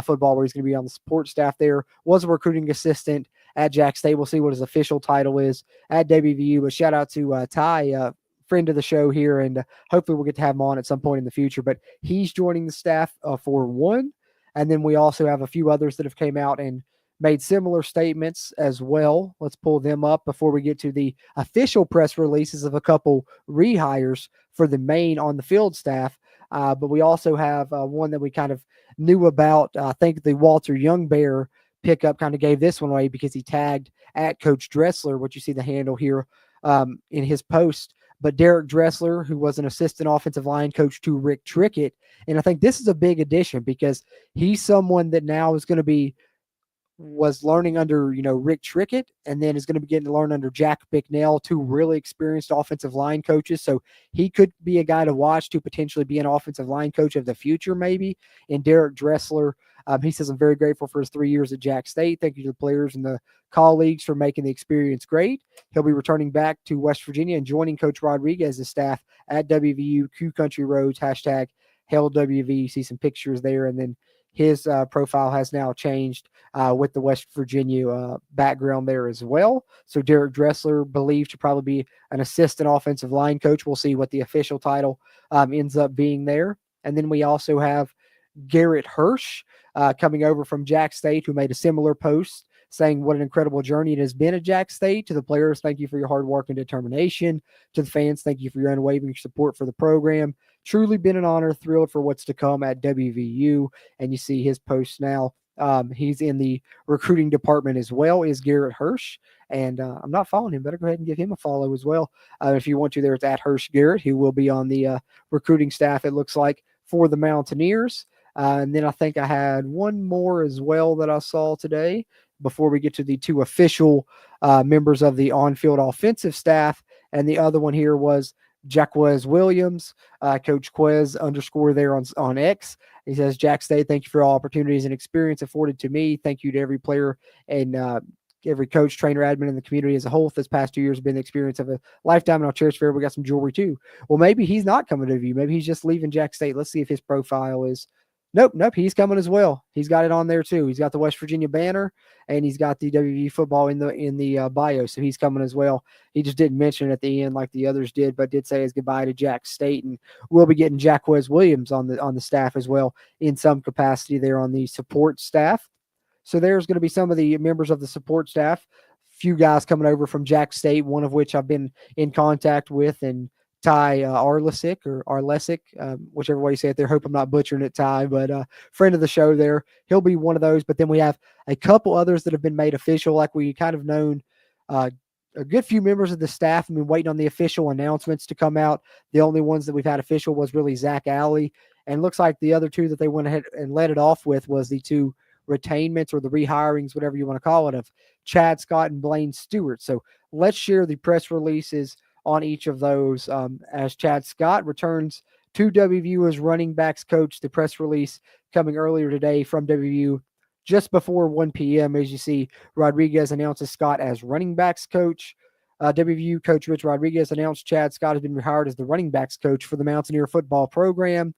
football, where he's going to be on the support staff there. Was a recruiting assistant at Jack State. We'll see what his official title is at WVU. But shout out to Ty, friend of the show here, and hopefully we'll get to have him on at some point in the future. But he's joining the staff for one. And then we also have a few others that have came out and made similar statements as well. Let's pull them up before we get to the official press releases of a couple rehires for the main on the field staff. But we also have one that we kind of knew about. I think the Walter Youngbear pickup kind of gave this one away because he tagged at Coach Dressler, what you see the handle here in his post. But Derek Dressler, who was an assistant offensive line coach to Rick Trickett. And I think this is a big addition because he's someone that now is going to was learning under, you know, Rick Trickett, and then is going to be getting to learn under Jack Bicknell, two really experienced offensive line coaches. So he could be a guy to watch to potentially be an offensive line coach of the future, maybe. And Derek Dressler, he says, I'm very grateful for his 3 years at Jack State. Thank you to the players and the colleagues for making the experience great. He'll be returning back to West Virginia and joining Coach Rodriguez's staff at WVU, Q Country Roads, hashtag HellWV. You see some pictures there, and then his profile has now changed with the West Virginia background there as well. So Derek Dressler believed to probably be an assistant offensive line coach. We'll see what the official title ends up being there. And then we also have Garrett Hirsch coming over from Jack State, who made a similar post saying what an incredible journey it has been at Jack State. To the players, thank you for your hard work and determination. To the fans, thank you for your unwavering support for the program. Truly been an honor, thrilled for what's to come at WVU. And you see his post now. He's in the recruiting department as well, is Garrett Hirsch. And I'm not following him. Better go ahead and give him a follow as well. If you want to, there it's at Hirsch Garrett, who will be on the recruiting staff, it looks like, for the Mountaineers. And then I think I had one more as well that I saw today before we get to the two official members of the on-field offensive staff. And the other one here was Jaquez Williams, Coach Quez _ there on X. He says, Jack State, thank you for all opportunities and experience afforded to me. Thank you to every player and every coach, trainer, admin in the community as a whole. This past 2 years have been the experience of a lifetime, and I'll cherish forever. We got some jewelry too. Well, maybe he's not coming to you. Maybe he's just leaving Jack State. Let's see if his profile is. Nope. He's coming as well. He's got it on there too. He's got the West Virginia banner and he's got the WVU football in the bio. So he's coming as well. He just didn't mention it at the end like the others did, but did say his goodbye to Jack State. And we'll be getting Jaquez Williams on the staff as well in some capacity there on the support staff. So there's going to be some of the members of the support staff few guys coming over from Jack State, one of which I've been in contact with, and Ty Arlesic, whichever way you say it there. Hope I'm not butchering it, Ty, but friend of the show there. He'll be one of those. But then we have a couple others that have been made official, like we kind of known. A good few members of the staff have been waiting on the official announcements to come out. The only ones that we've had official was really Zach Alley. And looks like the other two that they went ahead and let it off with was the two retainments or the rehirings, whatever you want to call it, of Chad Scott and Blaine Stewart. So let's share the press releases on each of those. As Chad Scott returns to WVU as running backs coach, the press release coming earlier today from WVU just before 1 p.m. As you see, Rodriguez announces Scott as running backs coach. WVU coach Rich Rodriguez announced Chad Scott has been rehired as the running backs coach for the Mountaineer football program.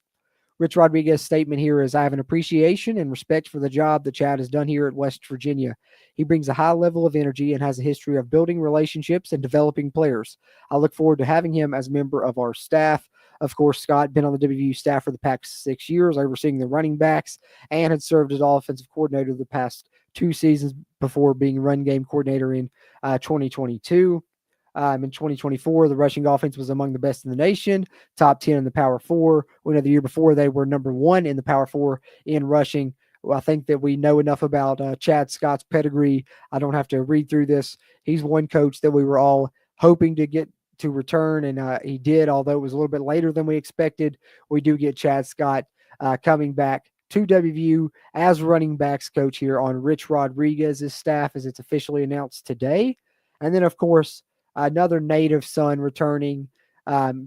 Rich Rodriguez's statement here is, I have an appreciation and respect for the job that Chad has done here at West Virginia. He brings a high level of energy and has a history of building relationships and developing players. I look forward to having him as a member of our staff. Of course, Scott been on the WVU staff for the past 6 years, overseeing the running backs, and had served as offensive coordinator the past 2 seasons before being run game coordinator in 2022. In 2024, the rushing offense was among the best in the nation, top 10 in the Power 4. We know the year before they were number 1 in the Power 4 in rushing. Well, I think that we know enough about Chad Scott's pedigree. I don't have to read through this. He's one coach that we were all hoping to get to return, and he did, although it was a little bit later than we expected. We do get Chad Scott coming back to WVU as running backs coach here on Rich Rodriguez's staff, as it's officially announced today. And then, of course, another native son returning,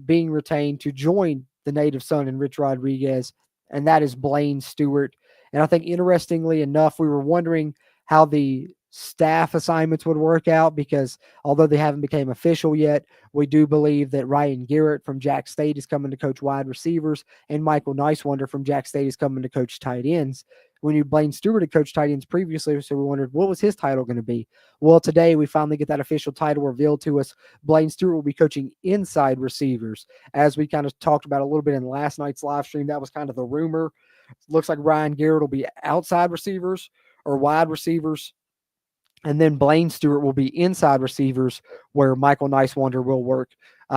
being retained to join the native son in Rich Rodriguez, and that is Blaine Stewart. And I think, interestingly enough, we were wondering how the staff assignments would work out, because although they haven't become official yet, we do believe that Ryan Garrett from Jack State is coming to coach wide receivers, and Michael Nicewonder from Jack State is coming to coach tight ends. We knew Blaine Stewart had coached tight ends previously, so we wondered, what was his title going to be? Well, today we finally get that official title revealed to us. Blaine Stewart will be coaching inside receivers. As we kind of talked about a little bit in last night's live stream, that was kind of the rumor. Looks like Ryan Garrett will be outside receivers or wide receivers, and then Blaine Stewart will be inside receivers, where Michael Nicewonder will work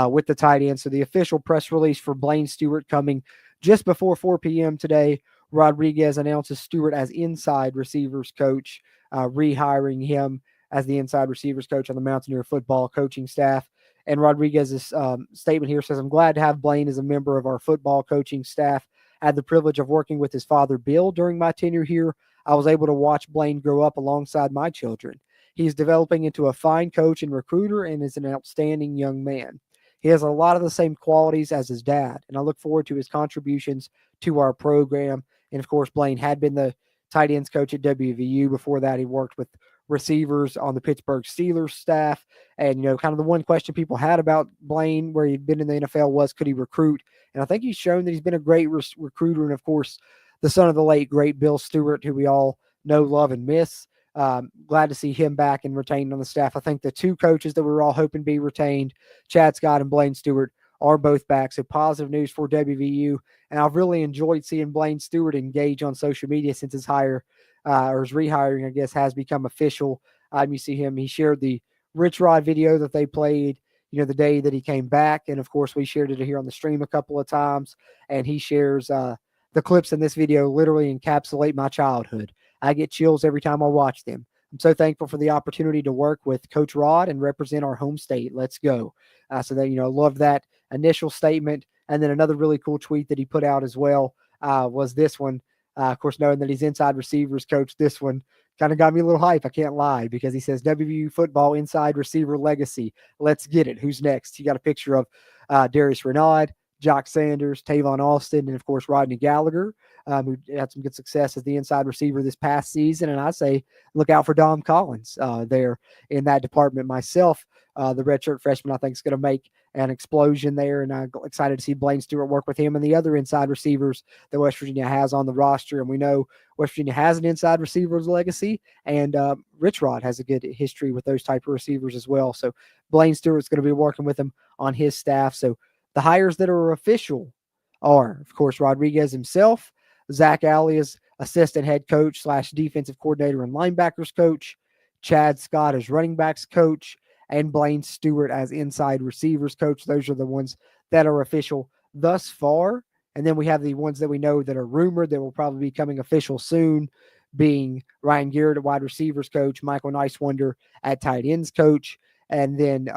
with the tight end. So the official press release for Blaine Stewart coming just before 4 p.m. today. Rodriguez announces Stewart as inside receivers coach, rehiring him as the inside receivers coach on the Mountaineer football coaching staff. And Rodriguez's statement here says, I'm glad to have Blaine as a member of our football coaching staff. I had the privilege of working with his father, Bill, during my tenure here. I was able to watch Blaine grow up alongside my children. He's developing into a fine coach and recruiter and is an outstanding young man. He has a lot of the same qualities as his dad, and I look forward to his contributions to our program. And, of course, Blaine had been the tight ends coach at WVU. Before that, he worked with receivers on the Pittsburgh Steelers staff. And, kind of the one question people had about Blaine, where he'd been in the NFL, was, could he recruit? And I think he's shown that he's been a great recruiter. And, of course, the son of the late, great Bill Stewart, who we all know, love, and miss. Glad to see him back and retained on the staff. I think the two coaches that we were all hoping to be retained, Chad Scott and Blaine Stewart, are both back. So positive news for WVU. And I've really enjoyed seeing Blaine Stewart engage on social media since his hire, or his rehiring, I guess, has become official. You see him. He shared the Rich Rod video that they played, the day that he came back. And, of course, we shared it here on the stream a couple of times. And he shares the clips in this video literally encapsulate my childhood. I get chills every time I watch them. I'm so thankful for the opportunity to work with Coach Rod and represent our home state. Let's go. So that, love that initial statement. And then another really cool tweet that he put out as well was this one. Of course, knowing that he's inside receivers coach, this one kind of got me a little hype. I can't lie, because he says WVU football inside receiver legacy. Let's get it. Who's next? He got a picture of Darius Renaud, Jock Sanders, Tavon Austin, and, of course, Rodney Gallagher, who had some good success as the inside receiver this past season. And I say look out for Dom Collins there in that department myself. The redshirt freshman, I think, is going to make an explosion there, and I'm excited to see Blaine Stewart work with him and the other inside receivers that West Virginia has on the roster. And we know West Virginia has an inside receivers legacy, and Rich Rod has a good history with those type of receivers as well. So Blaine Stewart's going to be working with him on his staff. So the hires that are official are, of course, Rodriguez himself, Zach Alley is assistant head coach / defensive coordinator and linebackers coach, Chad Scott as running backs coach, and Blaine Stewart as inside receivers coach. Those are the ones that are official thus far. And then we have the ones that we know that are rumored that will probably be coming official soon, being Ryan Garrett at wide receivers coach, Michael Nice-Wonder at tight ends coach, and then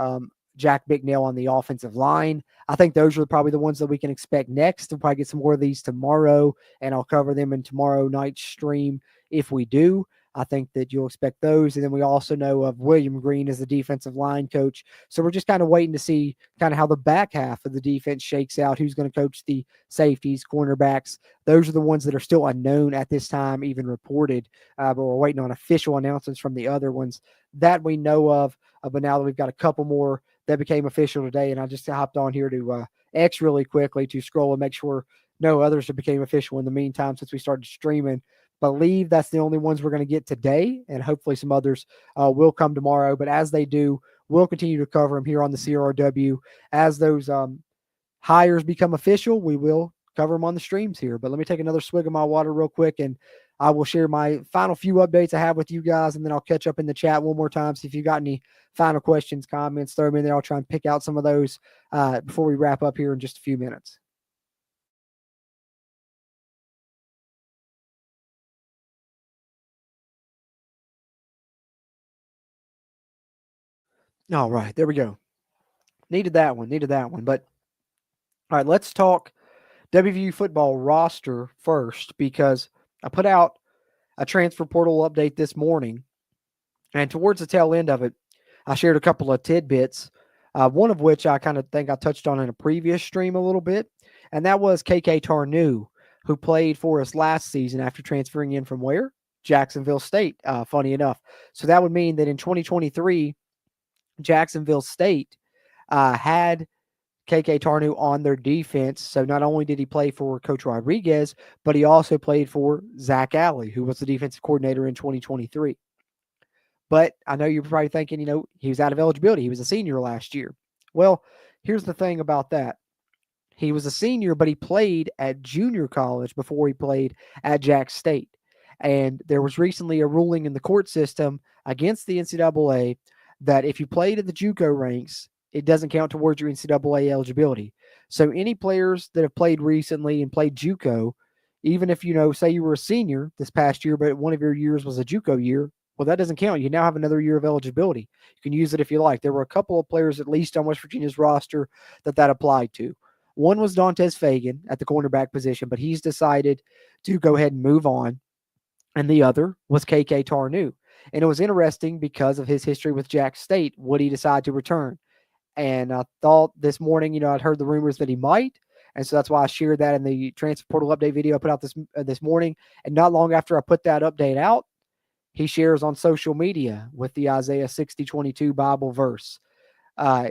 Jack Bicknell on the offensive line. I think those are probably the ones that we can expect next. We'll probably get some more of these tomorrow, and I'll cover them in tomorrow night's stream if we do. I think that you'll expect those. And then we also know of William Green as the defensive line coach. So we're just kind of waiting to see kind of how the back half of the defense shakes out, who's going to coach the safeties, cornerbacks. Those are the ones that are still unknown at this time, even reported, but we're waiting on official announcements from the other ones that we know of. But now that we've got a couple more that became official today, and I just hopped on here to X really quickly to scroll and make sure no others have became official in the meantime since we started streaming. Believe that's the only ones we're going to get today, and hopefully some others will come tomorrow. But as they do, we'll continue to cover them here on the CRW. As those hires become official, we will cover them on the streams here. But let me take another swig of my water real quick, and I will share my final few updates I have with you guys, and then I'll catch up in the chat one more time. So if you got any final questions, comments, throw them in there. I'll try and pick out some of those before we wrap up here in just a few minutes. All right, there we go. Needed that one. But all right, let's talk WVU football roster first, because I put out a transfer portal update this morning, and towards the tail end of it, I shared a couple of tidbits, one of which I kind of think I touched on in a previous stream a little bit, and that was KK Tarnew, who played for us last season after transferring in from where? Jacksonville State, funny enough. So that would mean that in 2023, Jacksonville State had KK Tarnew on their defense. So not only did he play for Coach Rodriguez, but he also played for Zach Alley, who was the defensive coordinator in 2023. But I know you're probably thinking, he was out of eligibility. He was a senior last year. Well, here's the thing about that. He was a senior, but he played at junior college before he played at Jack State. And there was recently a ruling in the court system against the NCAA that if you played at the JUCO ranks, it doesn't count towards your NCAA eligibility. So any players that have played recently and played JUCO, even if, say you were a senior this past year, but one of your years was a JUCO year, well, that doesn't count. You now have another year of eligibility. You can use it if you like. There were a couple of players, at least on West Virginia's roster, that applied to. One was Dantes Fagan at the cornerback position, but he's decided to go ahead and move on. And the other was KK Tarnew. And it was interesting because of his history with Jack State. Would he decide to return? And I thought this morning, I'd heard the rumors that he might. And so that's why I shared that in the transfer portal update video I put out this morning. And not long after I put that update out, he shares on social media with the Isaiah 60:22 Bible verse,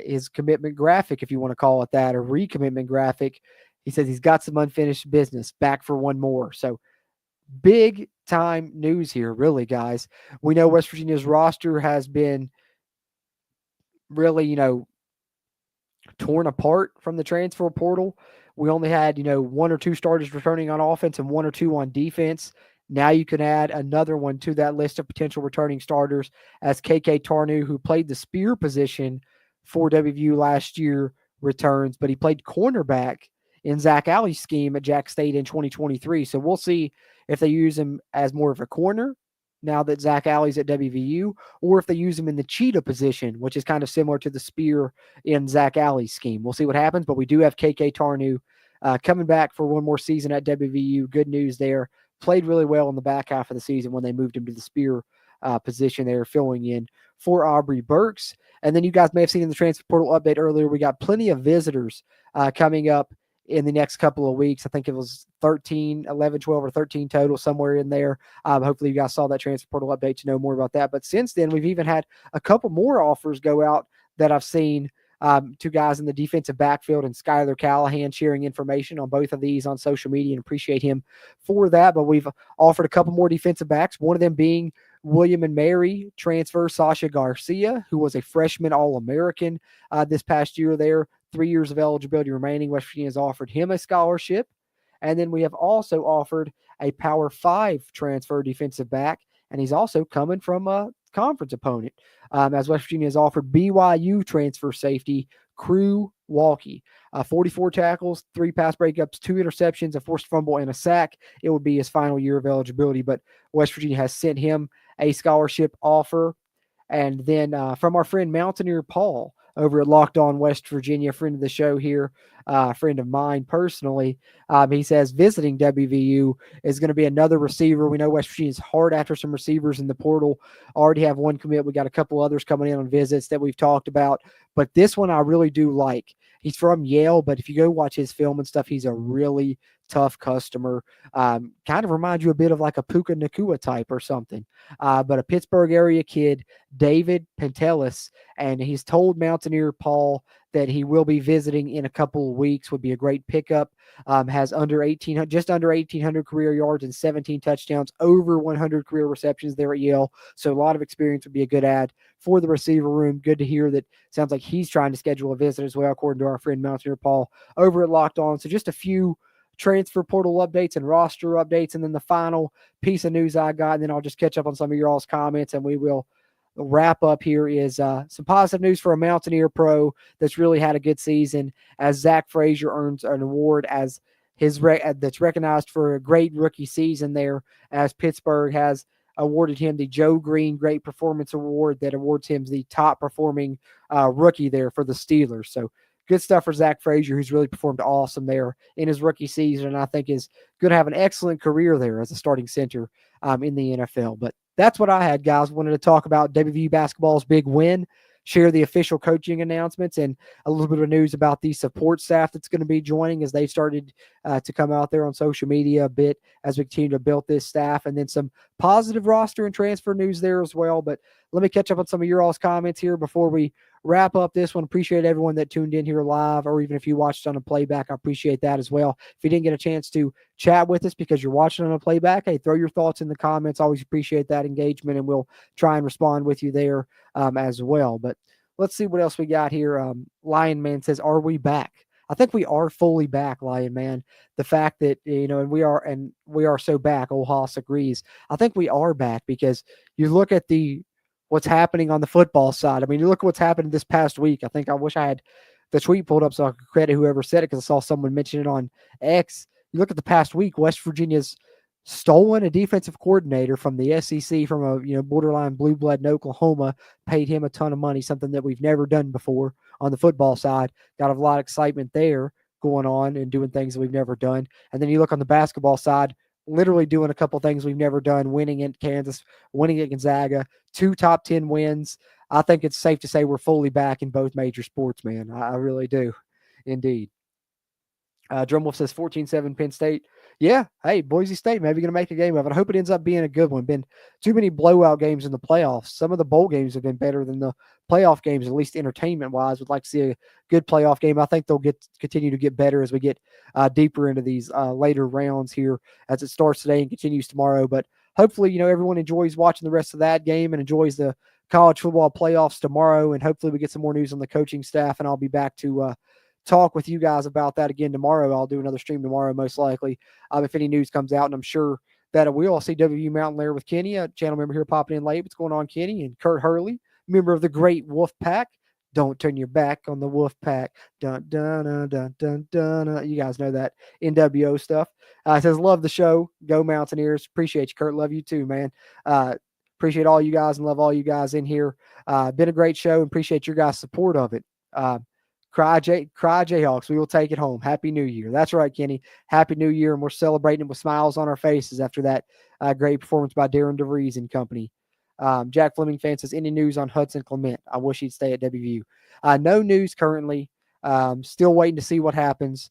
his commitment graphic, if you want to call it that, or recommitment graphic. He says he's got some unfinished business, back for one more. So big time news here, really, guys. We know West Virginia's roster has been really, torn apart from the transfer portal. We only had, one or two starters returning on offense and one or two on defense. Now you can add another one to that list of potential returning starters as KK Tarnew, who played the spear position for WVU last year, returns, but he played cornerback in Zach Alley's scheme at Jack State in 2023. So we'll see if they use him as more of a corner now that Zach Alley's at WVU, or if they use him in the cheetah position, which is kind of similar to the spear in Zach Alley's scheme. We'll see what happens, but we do have KK Tarnew coming back for one more season at WVU. Good news there. Played really well in the back half of the season when they moved him to the spear position there, filling in for Aubrey Burks. And then you guys may have seen in the transfer portal update earlier, we got plenty of visitors coming up in the next couple of weeks. I think it was 13, 11, 12, or 13 total, somewhere in there. Hopefully you guys saw that transfer portal update to know more about that. But since then, we've even had a couple more offers go out that I've seen. Two guys in the defensive backfield, and Skylar Callahan sharing information on both of these on social media, and appreciate him for that. But we've offered a couple more defensive backs, one of them being William and Mary transfer Sasha Garcia, who was a freshman All-American this past year there. 3 years of eligibility remaining. West Virginia has offered him a scholarship. And then we have also offered a Power 5 transfer defensive back, and he's also coming from conference opponent, as West Virginia has offered BYU transfer safety Crew Walkie. 44 tackles, 3 pass breakups, 2 interceptions, a forced fumble, and a sack. It would be his final year of eligibility, but West Virginia has sent him a scholarship offer. And then from our friend Mountaineer Paul over at Locked On West Virginia, friend of the show here, friend of mine personally, he says visiting WVU is going to be another receiver. We know West Virginia is hard after some receivers in the portal. Already have one commit. We got a couple others coming in on visits that we've talked about, but this one I really do like. He's from Yale, but if you go watch his film and stuff, he's a really tough customer. Kind of reminds you a bit of like a Puka Nakua type or something. But a Pittsburgh area kid, David Pentelis, and he's told Mountaineer Paul that he will be visiting in a couple of weeks. Would be a great pickup. Has just under 1,800 career yards and 17 touchdowns, over 100 career receptions there at Yale. So a lot of experience would be a good add for the receiver room. Good to hear that. Sounds like he's trying to schedule a visit as well, according to our friend Mountaineer Paul over at Locked On. So just a few transfer portal updates and roster updates, and then the final piece of news I got, and then I'll just catch up on some of your all's comments, and we will wrap up here is some positive news for a Mountaineer pro that's really had a good season, as Zach Frazier earns an award as that's recognized for a great rookie season there, as Pittsburgh has awarded him the Joe Green Great Performance Award that awards him the top performing rookie there for the Steelers. So good stuff for Zach Frazier, who's really performed awesome there in his rookie season, and I think is going to have an excellent career there as a starting center in the NFL. But that's what I had, guys. Wanted to talk about WVU basketball's big win, share the official coaching announcements, and a little bit of news about the support staff that's going to be joining as they started to come out there on social media a bit as we continue to build this staff, and then some positive roster and transfer news there as well. But let me catch up on some of your all's comments here before we wrap up this one. Appreciate everyone that tuned in here live, or even if you watched on a playback, I appreciate that as well. If you didn't get a chance to chat with us because you're watching on a playback, hey, throw your thoughts in the comments. Always appreciate that engagement, and we'll try and respond with you there as well. But let's see what else we got here. Lion Man says, are we back? I think we are fully back, Lion Man. The fact that, and we are so back, old Haas agrees. I think we are back because you look at what's happening on the football side. I mean, you look at what's happened this past week. I wish I had the tweet pulled up so I could credit whoever said it, because I saw someone mention it on X. You look at the past week, West Virginia's stolen a defensive coordinator from the SEC, from a borderline blue blood in Oklahoma, paid him a ton of money, something that we've never done before on the football side. Got a lot of excitement there going on and doing things that we've never done. And then you look on the basketball side, literally doing a couple things we've never done, winning at Kansas, winning at Gonzaga, 2 top 10 wins. I think it's safe to say we're fully back in both major sports, man. I really do. Indeed. Drumwolf says 14-7 Penn State. Yeah, hey, Boise State maybe going to make a game of it. I hope it ends up being a good one. Been too many blowout games in the playoffs. Some of the bowl games have been better than the playoff games, at least entertainment-wise. Would like to see a good playoff game. I think they'll continue to get better as we get deeper into these later rounds here as it starts today and continues tomorrow. But hopefully, everyone enjoys watching the rest of that game and enjoys the college football playoffs tomorrow. And hopefully we get some more news on the coaching staff, and I'll be back to talk with you guys about that again tomorrow. I'll do another stream tomorrow, most likely, if any news comes out, and I'm sure that we'll see WVU Mountain Lair with Kenny, a channel member here popping in late. What's going on, Kenny? And Kurt Hurley, member of the great Wolf Pack. Don't turn your back on the Wolf Pack. Dun, dun, dun, dun, dun, dun. You guys know that NWO stuff. Says, love the show. Go Mountaineers. Appreciate you, Kurt. Love you too, man. Appreciate all you guys and love all you guys in here. Been a great show, and appreciate your guys' support of it. Cry Jayhawks. We will take it home. Happy New Year. That's right, Kenny. Happy New Year, and we're celebrating with smiles on our faces after that great performance by Darian Devries and company. Jack Fleming fan says, any news on Hudson Clement? I wish he'd stay at WVU. No news currently. Still waiting to see what happens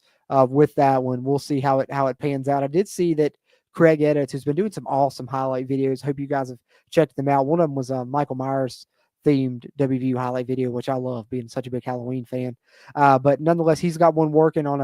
with that one. We'll see how it pans out. I did see that Craig Edits, who's been doing some awesome highlight videos. Hope you guys have checked them out. One of them was Michael Myers themed WVU highlight video, which I love, being such a big Halloween fan. But nonetheless, he's got one working on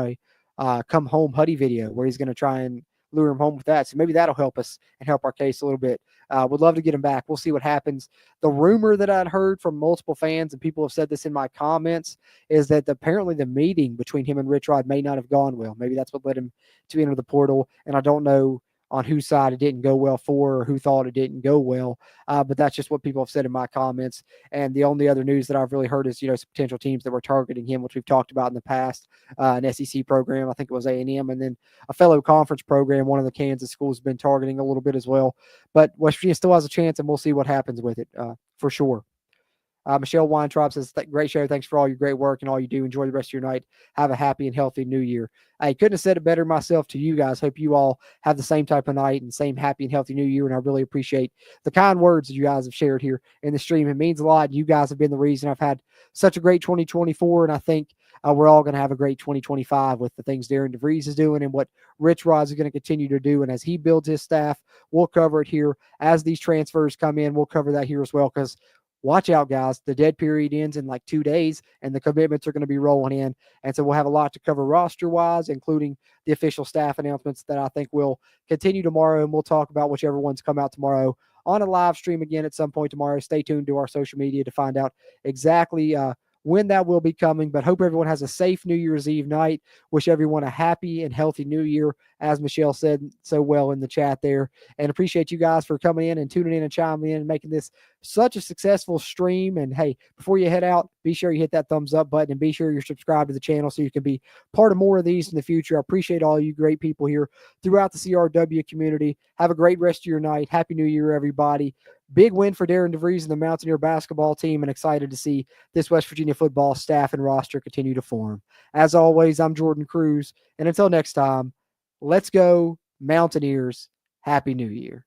a come home Huddy video where he's going to try and lure him home with that. So maybe that'll help us and help our case a little bit. Would love to get him back. We'll see what happens. The rumor that I'd heard from multiple fans, and people have said this in my comments, is that apparently the meeting between him and Rich Rod may not have gone well. Maybe that's what led him to enter the portal. And I don't know on whose side it didn't go well for or who thought it didn't go well. But that's just what people have said in my comments. And the only other news that I've really heard is, some potential teams that were targeting him, which we've talked about in the past, an SEC program, I think it was A&M, and then a fellow conference program, one of the Kansas schools has been targeting a little bit as well. But West Virginia still has a chance, and we'll see what happens with it for sure. Michelle Weintraub says, great show. Thanks for all your great work and all you do. Enjoy the rest of your night. Have a happy and healthy new year. I couldn't have said it better myself to you guys. Hope you all have the same type of night and same happy and healthy new year. And I really appreciate the kind words that you guys have shared here in the stream. It means a lot. You guys have been the reason I've had such a great 2024. And I think we're all going to have a great 2025 with the things Darian Devries is doing and what Rich Rods is going to continue to do. And as he builds his staff, we'll cover it here. As these transfers come in, we'll cover that here as well, because watch out, guys. The dead period ends in like 2 days, and the commitments are going to be rolling in. And so we'll have a lot to cover roster-wise, including the official staff announcements that I think will continue tomorrow, and we'll talk about whichever ones come out tomorrow on a live stream again at some point tomorrow. Stay tuned to our social media to find out exactly when that will be coming. But hope everyone has a safe New Year's Eve night. Wish everyone a happy and healthy new year, as Michelle said so well in the chat there. And appreciate you guys for coming in and tuning in and chiming in and making this such a successful stream. And hey, before you head out, be sure you hit that thumbs up button and be sure you're subscribed to the channel so you can be part of more of these in the future. I appreciate all you great people here throughout the CRW community. Have a great rest of your night. Happy New Year, everybody. Big win for Darian DeVries and the Mountaineer basketball team, and excited to see this West Virginia football staff and roster continue to form. As always, I'm Jordan Cruz, and until next time, let's go Mountaineers. Happy New Year.